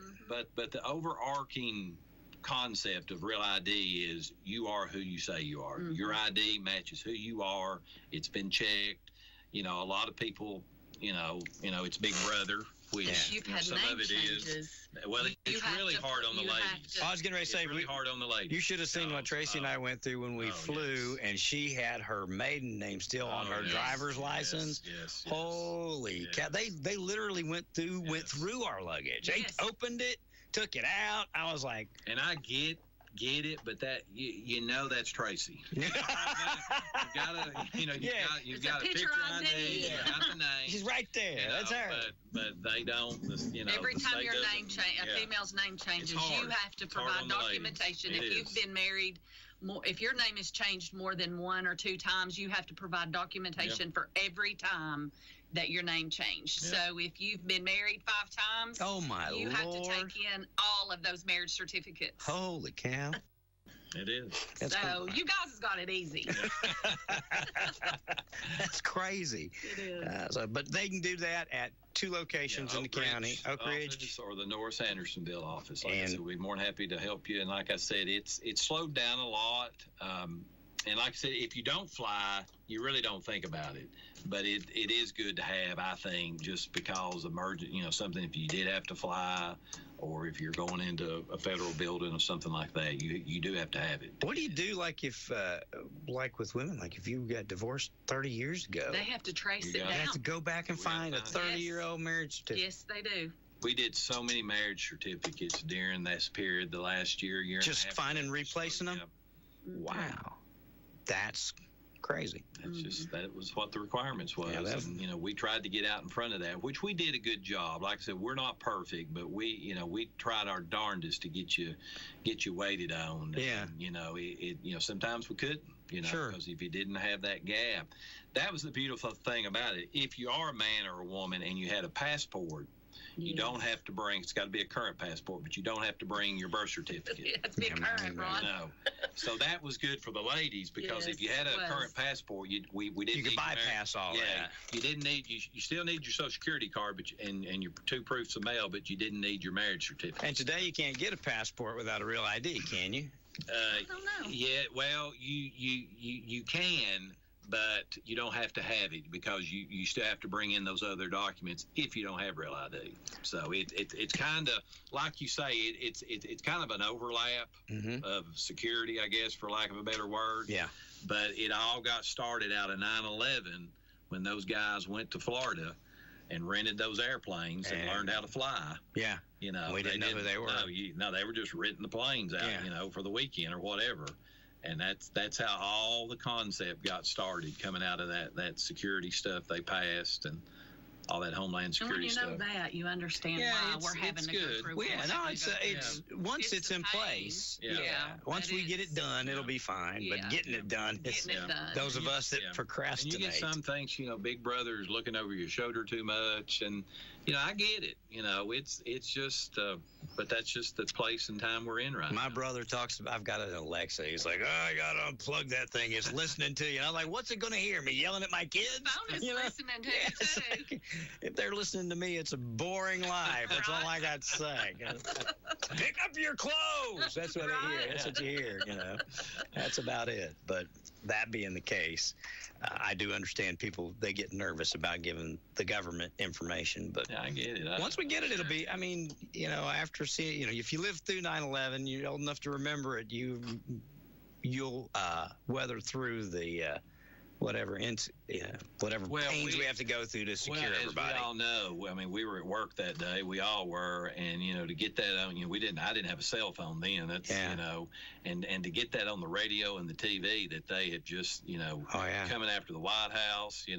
But the overarching concept of Real ID is you are who you say you are. Your ID matches who you are. It's been checked. A lot of people, it's Big Brother, which you've had some name of it changes. is. Well, it's really hard on the ladies. I was getting ready to say, really hard on the ladies. You should have seen what Tracy and I went through when we flew, and she had her maiden name still on her driver's license. Yes. Holy cow! They literally went through our luggage. They opened it, took it out. I was like, and I get it, but that that's Tracy. You've got a picture ID. You got the name. She's right there. That's her. But they don't. Every time your name a female's name changes, you have to provide documentation. If you've been married, if your name is changed more than 1 or 2 times, you have to provide documentation for every time that your name changed. So if you've been married 5 times, you have to take in all of those marriage certificates. Holy cow. It is. That's so you guys has got it easy. That's crazy. It is. But they can do that at 2 locations in the county, Oak Ridge or the North Andersonville office. Like I said, we'd be more than happy to help you. And like I said, it's slowed down a lot. And like I said, if you don't fly, you really don't think about it. But it is good to have, I think, just because something if you did have to fly, or if you're going into a federal building or something like that, you do have to have it. What do you do, like with women, like if you got divorced 30 years ago? They have to trace it down. They have to go back and find a 30-year-old marriage certificate. Yes, they do. We did so many marriage certificates during this period, the last year and a half. Just finding and replacing them? Wow. That's crazy. That's just, that was what the requirements was. Yeah, and, we tried to get out in front of that, which we did a good job. Like I said, we're not perfect, but we tried our darndest to get you weighted on. Yeah. And, sometimes we couldn't, Sure. because if you didn't have that gap, that was the beautiful thing about it. If you are a man or a woman and you had a passport, you don't have to bring, it's got to be a current passport, but you don't have to bring your birth certificate. It has to be a current, Ron. No. So that was good for the ladies, because if you had a current passport, we didn't you could bypass all that. You didn't need, you still need your Social Security card, but and your 2 proofs of mail, but you didn't need your marriage certificate. And today you can't get a passport without a real ID, can you? I don't know. Yeah, well, you can, but you don't have to have it, because you still have to bring in those other documents if you don't have real ID. So it's kind of, like you say, it's kind of an overlap of security, I guess, for lack of a better word. Yeah. But it all got started out of 9/11 when those guys went to Florida and rented those airplanes and learned how to fly. Yeah. We didn't know who they were. No, they were just renting the planes out, for the weekend or whatever. And that's how all the concept got started, coming out of that security stuff they passed and all that Homeland Security stuff. And when you know that, you understand why we're having to go through. Well, it's once it's in place. Once we get it done, it'll be fine. But getting it done, those of us that procrastinate. And you get some things, Big Brother is looking over your shoulder too much, and I get it. It's just, but that's just the place and time we're in right now. My brother talks about, I've got an Alexa. He's like, I got to unplug that thing. It's listening to you. And I'm like, what's it going to hear? Me yelling at my kids? The phone is listening to you, too. If they're listening to me, it's a boring life. That's all I got to say. Pick up your clothes. That's what I hear. That's what you hear, That's about it. But that being the case, I do understand people, they get nervous about giving the government information. But I get it. Once we get it, it'll be, after seeing, if you live through 9/11, you're old enough to remember it, you'll weather through the whatever pains we have to go through to secure everybody. We all know, we were at work that day. We all were, and to get that on, I didn't have a cell phone then. That's and to get that on the radio and the TV that they had just coming after the White House, they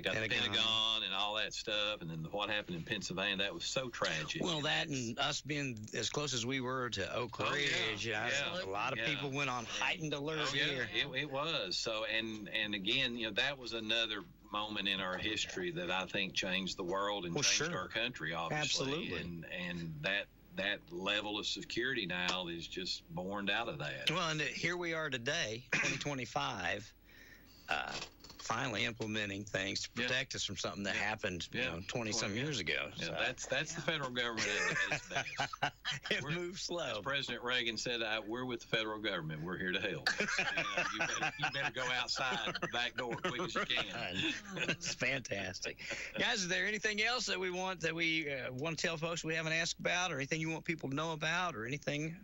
got the Pentagon and all that stuff, and then what happened in Pennsylvania, that was so tragic. Well, that and us being as close as we were to Oak Ridge, a lot of people went on heightened alert here. It was. So, and again, that was another moment in our history that I think changed the world and changed our country, obviously. Absolutely. And that level of security now is just born out of that. Well, and here we are today, 2025, finally implementing things to protect us from something that happened, 20-some years ago. So. That's the federal government at its best. It moves slow. As President Reagan said, we're with the federal government. We're here to help. You better go outside the back door quick as you can. It's fantastic. Guys, is there anything else that we want to tell folks we haven't asked about, or anything you want people to know about, or anything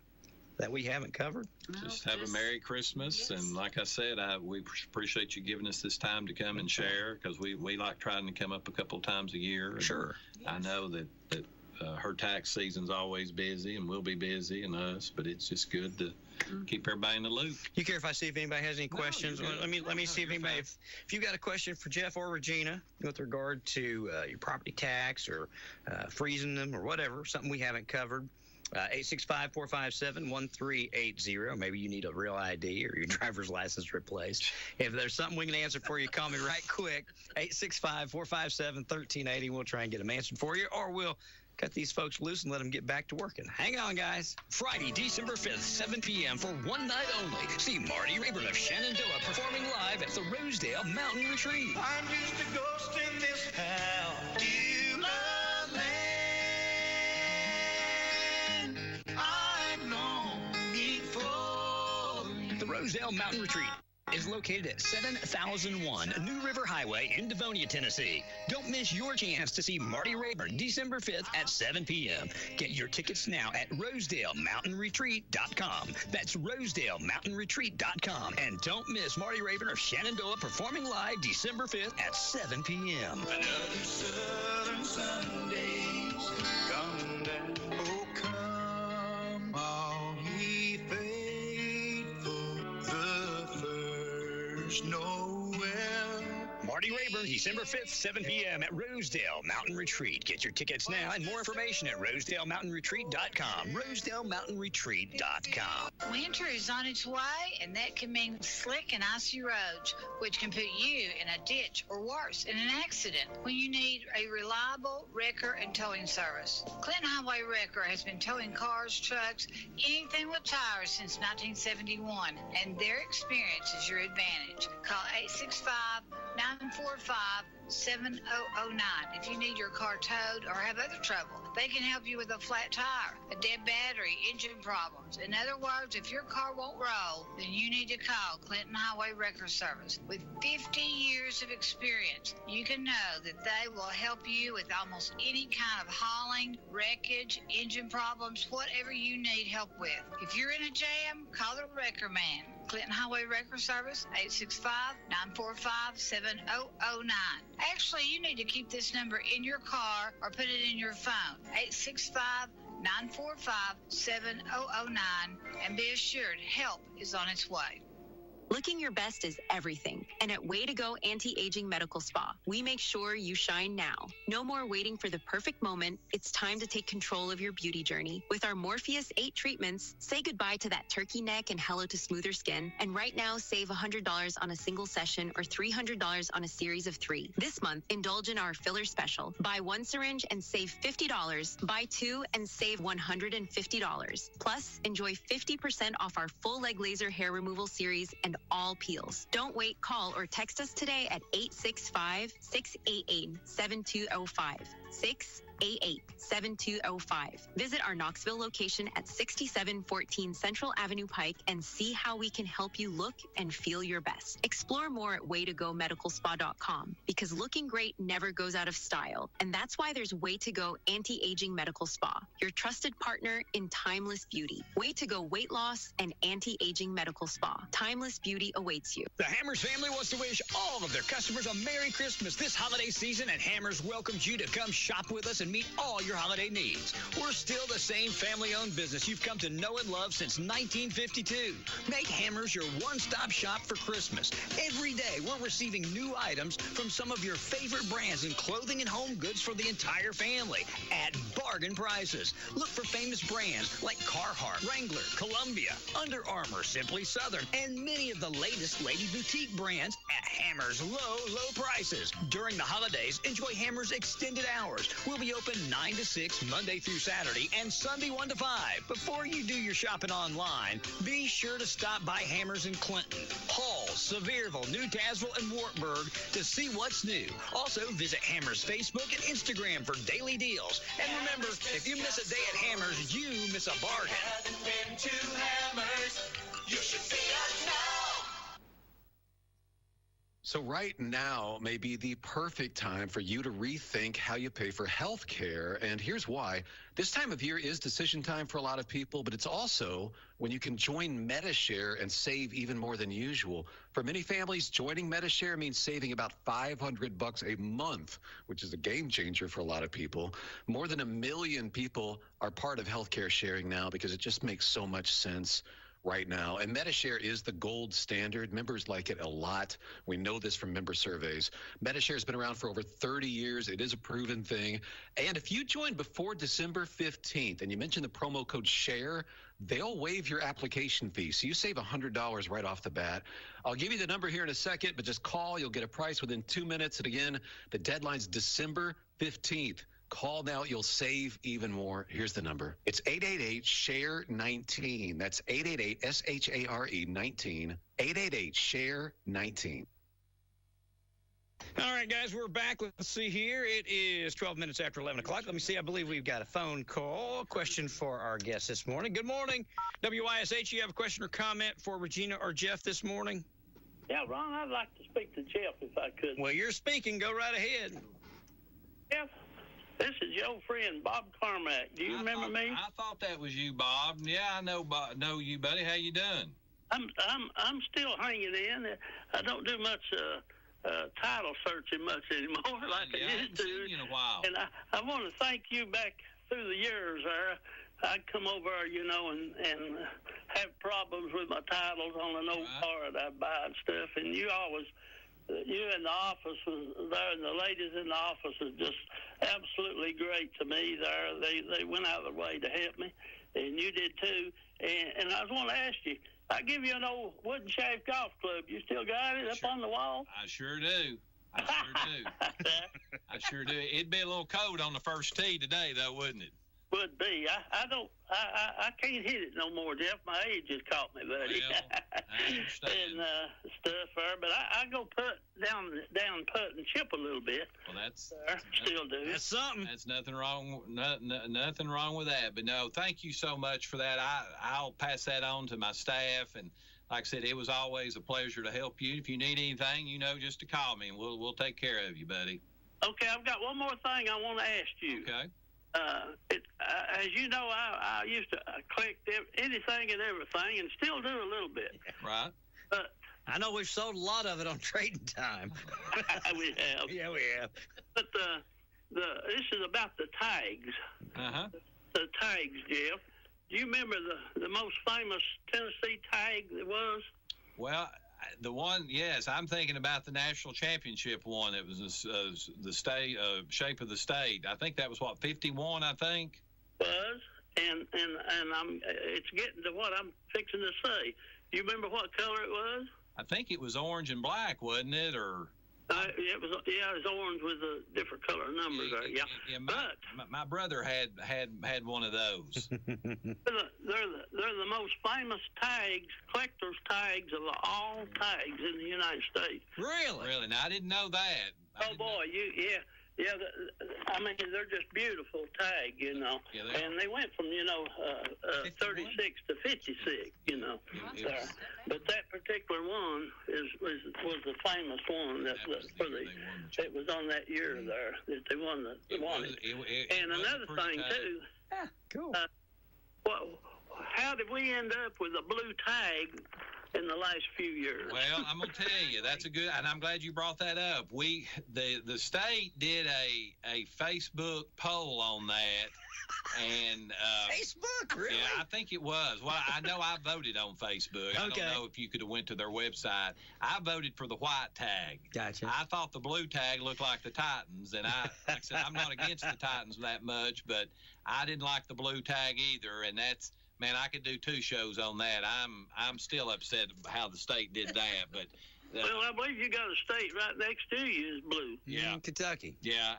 that we haven't covered? Just have a Merry Christmas, and like I said, we appreciate you giving us this time to come and share, because we like trying to come up a couple of times a year. Sure. I know that her tax season's always busy, and we'll be busy, and us, but it's just good to keep everybody in the loop. You care if I see if anybody has any questions? Let me see if anybody, if you've got a question for Jeff or Regina with regard to your property tax or freezing them or whatever, something we haven't covered. 865-457-1380. Maybe you need a real ID or your driver's license replaced. If there's something we can answer for you, call me right quick. 865-457-1380. We'll try and get them answered for you, or we'll cut these folks loose and let them get back to working. Hang on, guys. Friday, December 5th, 7 p.m. for one night only. See Marty Rayburn of Shenandoah performing live at the Rosedale Mountain Retreat. I'm used to ghost in this town. Do you love land? I'm longing for you. The Rosedale Mountain Retreat is located at 7001 New River Highway in Devonia, Tennessee. Don't miss your chance to see Marty Rayburn December 5th at 7 p.m. Get your tickets now at RosedaleMountainRetreat.com. That's RosedaleMountainRetreat.com. And don't miss Marty Rayburn of Shenandoah performing live December 5th at 7 p.m. Another southern Sunday's come down. Oh, come all ye faithful Marty Rayburn, December 5th, 7 p.m. at Rosedale Mountain Retreat. Get your tickets now and more information at RosedaleMountainRetreat.com. RosedaleMountainRetreat.com. Winter is on its way, and that can mean slick and icy roads, which can put you in a ditch or worse, in an accident when you need a reliable wrecker and towing service. Clinton Highway Wrecker has been towing cars, trucks, anything with tires since 1971, and their experience is your advantage. Call 865-945-7009 if you need your car towed or have other trouble. They can help you with a flat tire, a dead battery, engine problems. In other words, if your car won't roll, then you need to call Clinton Highway Wrecker Service. With 50 years of experience, you can know that they will help you with almost any kind of hauling, wreckage, engine problems, whatever you need help with. If you're in a jam, call the Wrecker Man. Clinton Highway Wrecker Service, 865-945-7009. Actually, you need to keep this number in your car or put it in your phone, 865-945-7009, and be assured help is on its way. Looking your best is everything. And at Way to Go Anti-Aging Medical Spa, we make sure you shine now. No more waiting for the perfect moment. It's time to take control of your beauty journey. With our Morpheus 8 treatments, say goodbye to that turkey neck and hello to smoother skin. And right now, save $100 on a single session or $300 on a series of 3. This month, indulge in our filler special. Buy 1 syringe and save $50. Buy 2 and save $150. Plus, enjoy 50% off our full leg laser hair removal series and all peels. Don't wait. Call or text us today at 865-688-7205. 688-7205. Visit our Knoxville location at 6714 Central Avenue Pike and see how we can help you look and feel your best. Explore more at waytogomedicalspa.com because looking great never goes out of style. And that's why there's Way to Go Anti-Aging Medical Spa, your trusted partner in timeless beauty. Way to Go Weight Loss and Anti-Aging Medical Spa. Timeless beauty awaits you. The Hammers family wants to wish all of their customers a Merry Christmas this holiday season, and Hammers welcomes you to come shop with us and meet all your holiday needs. We're still the same family-owned business you've come to know and love since 1952. Make Hammers your one-stop shop for Christmas. Every day, we're receiving new items from some of your favorite brands in clothing and home goods for the entire family at bargain prices. Look for famous brands like Carhartt, Wrangler, Columbia, Under Armour, Simply Southern, and many of the latest lady boutique brands at Hammers' low prices. During the holidays, enjoy Hammers' extended hours. We'll be open 9 to 6 Monday through Saturday and Sunday 1 to 5. Before you do your shopping online, be sure to stop by Hammers in Clinton, Hall, Sevierville, New Tazewell, and Wartburg to see what's new. Also, visit Hammers Facebook and Instagram for daily deals. And remember, if you miss a day at Hammers, you miss a bargain. Haven't been to Hammers, you should see us now. So right now may be the perfect time for you to rethink how you pay for health care. And here's why. This time of year is decision time for a lot of people, but it's also when you can join MediShare and save even more than usual. For many families, joining MediShare means saving about $500 a month, which is a game changer for a lot of people. More than 1 million people are part of healthcare sharing now because it just makes so much sense right now. And MediShare is the gold standard. Members like it a lot. We know this from member surveys. MediShare has been around for over 30 years. It is a proven thing. And if you join before December 15th and you mention the promo code SHARE, they'll waive your application fee. So you save $100 right off the bat. I'll give you the number here in a second, but just call. You'll get a price within 2 minutes. And again, the deadline's December 15th. Call now. You'll save even more. Here's the number. It's 888-SHARE-19. That's 888-SHARE-19. 888-SHARE-19. All right, guys, we're back. Let's see here. It is 12 minutes after 11 o'clock. Let me see. I believe we've got a phone call. Question for our guest this morning. Good morning. WYSH, you have a question or comment for Regina or Jeff this morning? Yeah, Ron, I'd like to speak to Jeff if I could. Well, you're speaking. Go right ahead. Jeff, this is your friend, Bob Carmack. Do you remember me? I thought that was you, Bob. Yeah, I know you, buddy. How you doing? I'm still hanging in. I don't do much title searching much anymore like I used to. Seen you in a while. And I want to thank you back through the years there. I'd come over, and have problems with my titles on an old car that I buy and stuff, and you always you in the office there, and the ladies in the office are just absolutely great to me there. They went out of their way to help me, and you did too. And I was want to ask you, I give you an old wooden shaft golf club. You still got it up on the wall? I sure do. I sure do. It'd be a little cold on the first tee today, though, wouldn't it? Would be. I can't hit it no more, Jeff. My age has caught me, buddy. Well, I understand. And stuff there, but I go down putt and chip a little bit. Well, that's still do. That's something. That's nothing wrong. Nothing wrong with that. But no, thank you so much for that. I'll pass that on to my staff, and like I said, it was always a pleasure to help you. If you need anything, just to call me, and we'll take care of you, buddy. Okay, I've got one more thing I want to ask you. Okay. As you know, I used to collect anything and everything, and still do a little bit. Right. But I know we've sold a lot of it on Trading Time. We have. Yeah, we have. But this is about the tags. Uh-huh. The tags, Jeff. Do you remember the most famous Tennessee tag there was? Well, the one, yes, I'm thinking about the national championship one. It was the state shape of the state. I think that was 51. I think was, and it's getting to what I'm fixing to say. Do you remember what color it was? I think it was orange and black, wasn't it? Or it was orange with the different color numbers. Yeah. My brother had one of those. They're the most famous tags, collector's tags of all tags in the United States. Really? Now I didn't know that. Oh boy, yeah. I mean, they're just beautiful tag, Yeah, they and they went from 36 to 56, But that particular one was the famous one it was on that year there that they won it. And another thing too. Yeah, cool. How did we end up with a blue tag in the last few years? Well, I'm gonna tell you, that's a good, and I'm glad you brought that up. The state did a Facebook poll on that, and Facebook, really? Yeah, I think it was. Well, I know I voted on Facebook. I don't know if you could have went to their website. I voted for the white tag. Gotcha. I thought the blue tag looked like the Titans, and like I said, I'm not against the Titans that much, but I didn't like the blue tag either, and that's. Man, I could do 2 shows on that. I'm still upset how the state did that, but. Well, I believe you got a state right next to you is blue. Yeah, Kentucky. Yeah,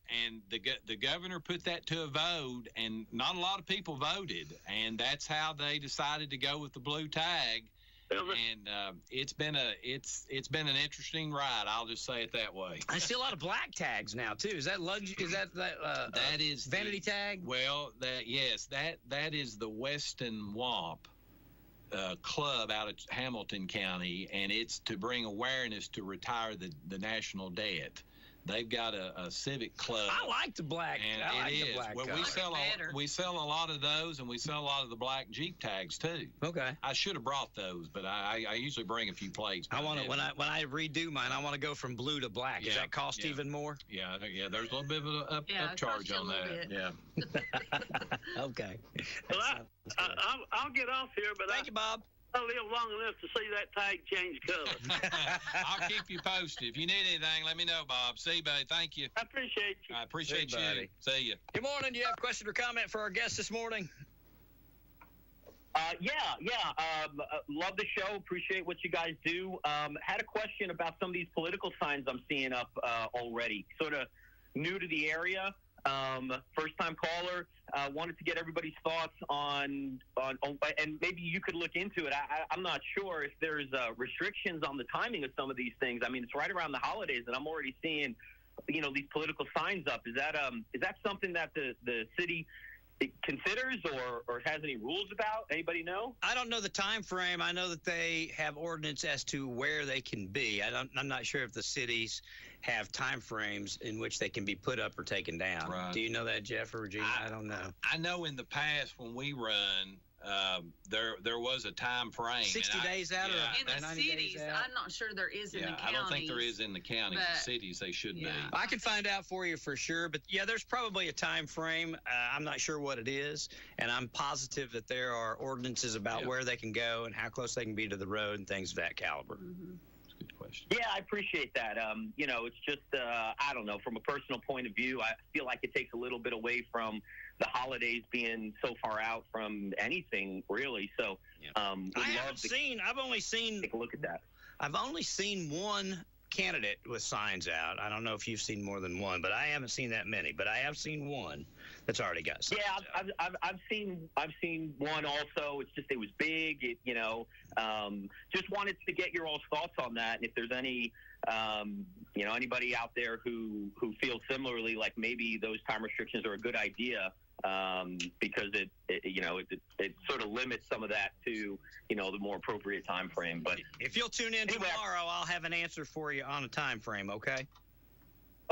and the governor put that to a vote, and not a lot of people voted, and that's how they decided to go with the blue tag. And it's been an interesting ride. I'll just say it that way. I see a lot of black tags now too. Is that that is vanity tag? Well, that is the Weston Wamp club out of Hamilton County, and it's to bring awareness to retire the national debt. They've got a civic club. I like the black. And I like it the is. black. Well, we sell a lot of those, and we sell a lot of the black Jeep tags too. Okay. I should have brought those, but I usually bring a few plates. I want to when I redo mine. I want to go from blue to black. Does that cost even more? Yeah. There's a little bit of an upcharge on that. Yeah. Okay. Well, I'll get off here, but thank you, Bob. I live long enough to see that tag change color. I'll keep you posted. If you need anything, let me know, Bob. See you, buddy. Thank you. I appreciate you. I appreciate you. Buddy. See you. Good morning. Do you have a question or comment for our guest this morning? Love the show. Appreciate what you guys do. Had a question about some of these political signs I'm seeing up already. Sort of new to the area. First-time caller. Wanted to get everybody's thoughts on, and maybe you could look into it. I'm not sure if there's restrictions on the timing of some of these things. I mean, it's right around the holidays, and I'm already seeing, these political signs up. Is that something that the city considers or has any rules about? Anybody know? I don't know the time frame. I know that they have ordinance as to where they can be. I'm not sure if the cities have time frames in which they can be put up or taken down. Right. Do you know that, Jeff or Regina? I don't know. I know in the past when we run, there was a time frame. 60 days out in the cities. I'm not sure there is in the counties. I don't think there is in the counties. The cities, they should be. I can find out for you for sure, but there's probably a time frame. I'm not sure what it is, and I'm positive that there are ordinances about where they can go and how close they can be to the road and things of that caliber. Mm-hmm. That's a good question. question. Yeah, I appreciate that. It's just, I don't know, from a personal point of view, I feel like it takes a little bit away from the holidays being so far out from anything, really. So I've only seen, take a look at that. I've only seen one candidate with signs out. I don't know if you've seen more than one, but I haven't seen that many. But I have seen one that's already got signs out. I've seen one also. It's just it was big. Just wanted to get your all's thoughts on that, and if there's any anybody out there who feels similarly, like maybe those time restrictions are a good idea. Because it sort of limits some of that to the more appropriate time frame. But if you'll tune in tomorrow, I'll have an answer for you on a time frame. Okay.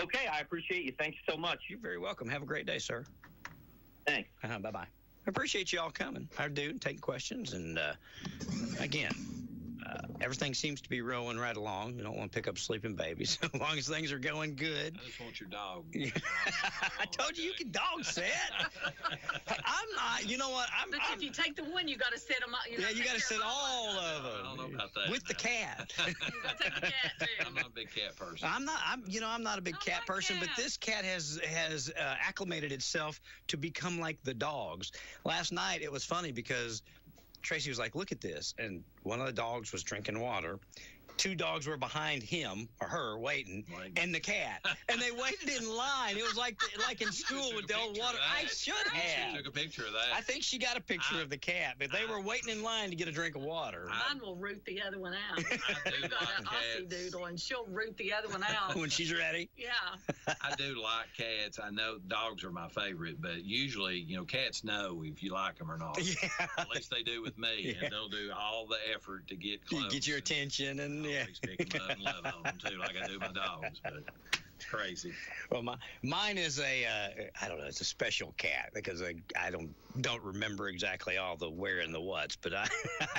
Okay, I appreciate you. Thank you so much. You're very welcome. Have a great day, sir. Thanks. Bye bye. I appreciate you all coming. I do, taking questions, and again. Everything seems to be rolling right along. You don't want to pick up sleeping babies as long as things are going good. I just want your dog. I told you can dog sit. I'm not. You know what? But if you take the one, you got to sit them up. You got to sit all of them. I don't know about that. With the cat. You got to take the cat too. I'm not a big cat person. I'm not a big cat person, but this cat has acclimated itself to become like the dogs. Last night it was funny because Tracy was like, look at this. And one of the dogs was drinking water. Two dogs were behind him or her waiting, and the cat. And they waited in line. It was like in school with the old water. I should have. She took a picture of that. I think she got a picture of the cat, but they were waiting in line to get a drink of water. Mine will root the other one out. We've got an Aussie doodle, and she'll root the other one out. When she's ready? Yeah. I do like cats. I know dogs are my favorite, but usually, cats know if you like them or not. Yeah. At least they do with me, and they'll do all the effort to get close. Get your attention, and yeah. Pick them up and love on them too, like I do my dogs. But it's crazy. Well, mine is I don't know. It's a special cat because I don't remember exactly all the where and the whats, but I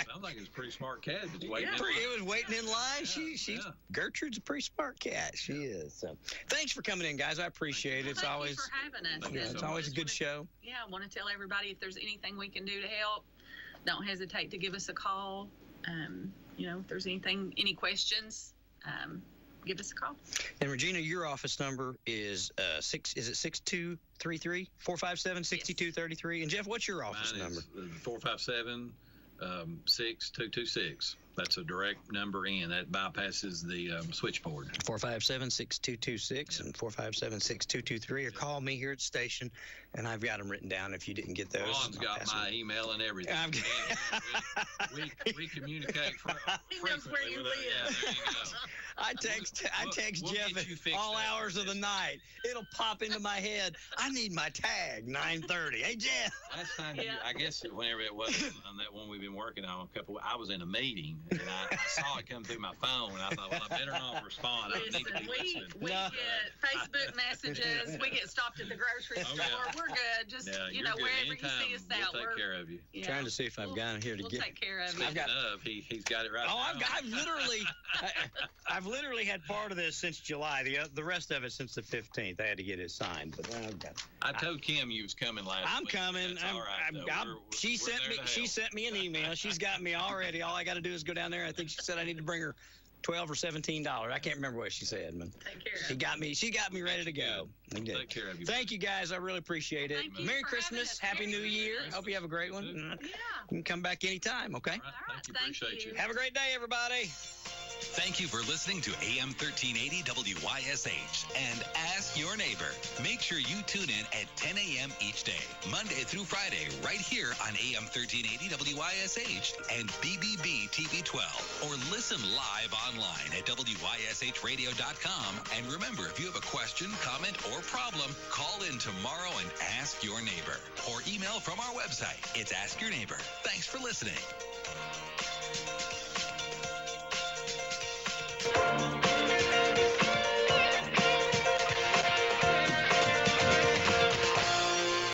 sounds like it's a pretty smart cat. It was waiting in line. Gertrude's a pretty smart cat. She is. So, thanks for coming in, guys. I appreciate it. It's Thank always you for having us. It's always a good show. Yeah, I want to tell everybody if there's anything we can do to help, don't hesitate to give us a call. If there's any questions, give us a call. And Regina, your office number is 6233 457 6233. And Jeff, what's your office number? 457 6226. That's a direct number in. That bypasses the switchboard. 457-6226 and 457-6223. Or call me here at the station, and I've got them written down if you didn't get those. Ron's got my email and everything. We communicate He knows where you live. Yeah, there you go. I text Jeff at all hours of the night. It'll pop into my head. I need my tag, 9:30. Hey, Jeff. Last time, I guess whenever it was on that one we've been working on, I was in a meeting, and I saw it come through my phone, and I thought, well, I better not respond. I need to be listening. We get Facebook messages. We get stopped at the grocery store. Yeah. We're good. Just, wherever you see us out. We'll take care of you. Yeah. Trying to see if I've got it here to we'll get. Take care of Speaking of, he's got it right now. Oh, I've literally had part of this since July. The rest of it since the 15th. I had to get it signed, but I told Kim you was coming last week. I'm coming. That's all right. She sent me an email. She's got me already. All I got to do is go down there. I think she said I need to bring her $12 or $17. I can't remember what she said, man. Take care. She got me ready to go. Take care of you. Thank you, guys. I really appreciate it. Merry Christmas. Happy New Year. Hope you have a great one. Yeah. You can come back anytime, okay? All right. Appreciate you. Have a great day, everybody. Thank you for listening to AM 1380 WYSH and Ask Your Neighbor. Make sure you tune in at 10 a.m. each day, Monday through Friday, right here on AM 1380 WYSH and BBB TV 12. Or listen live online at WYSHradio.com. And remember, if you have a question, comment, or problem, call in tomorrow and ask your neighbor. Or email from our website. It's Ask Your Neighbor. Thanks for listening.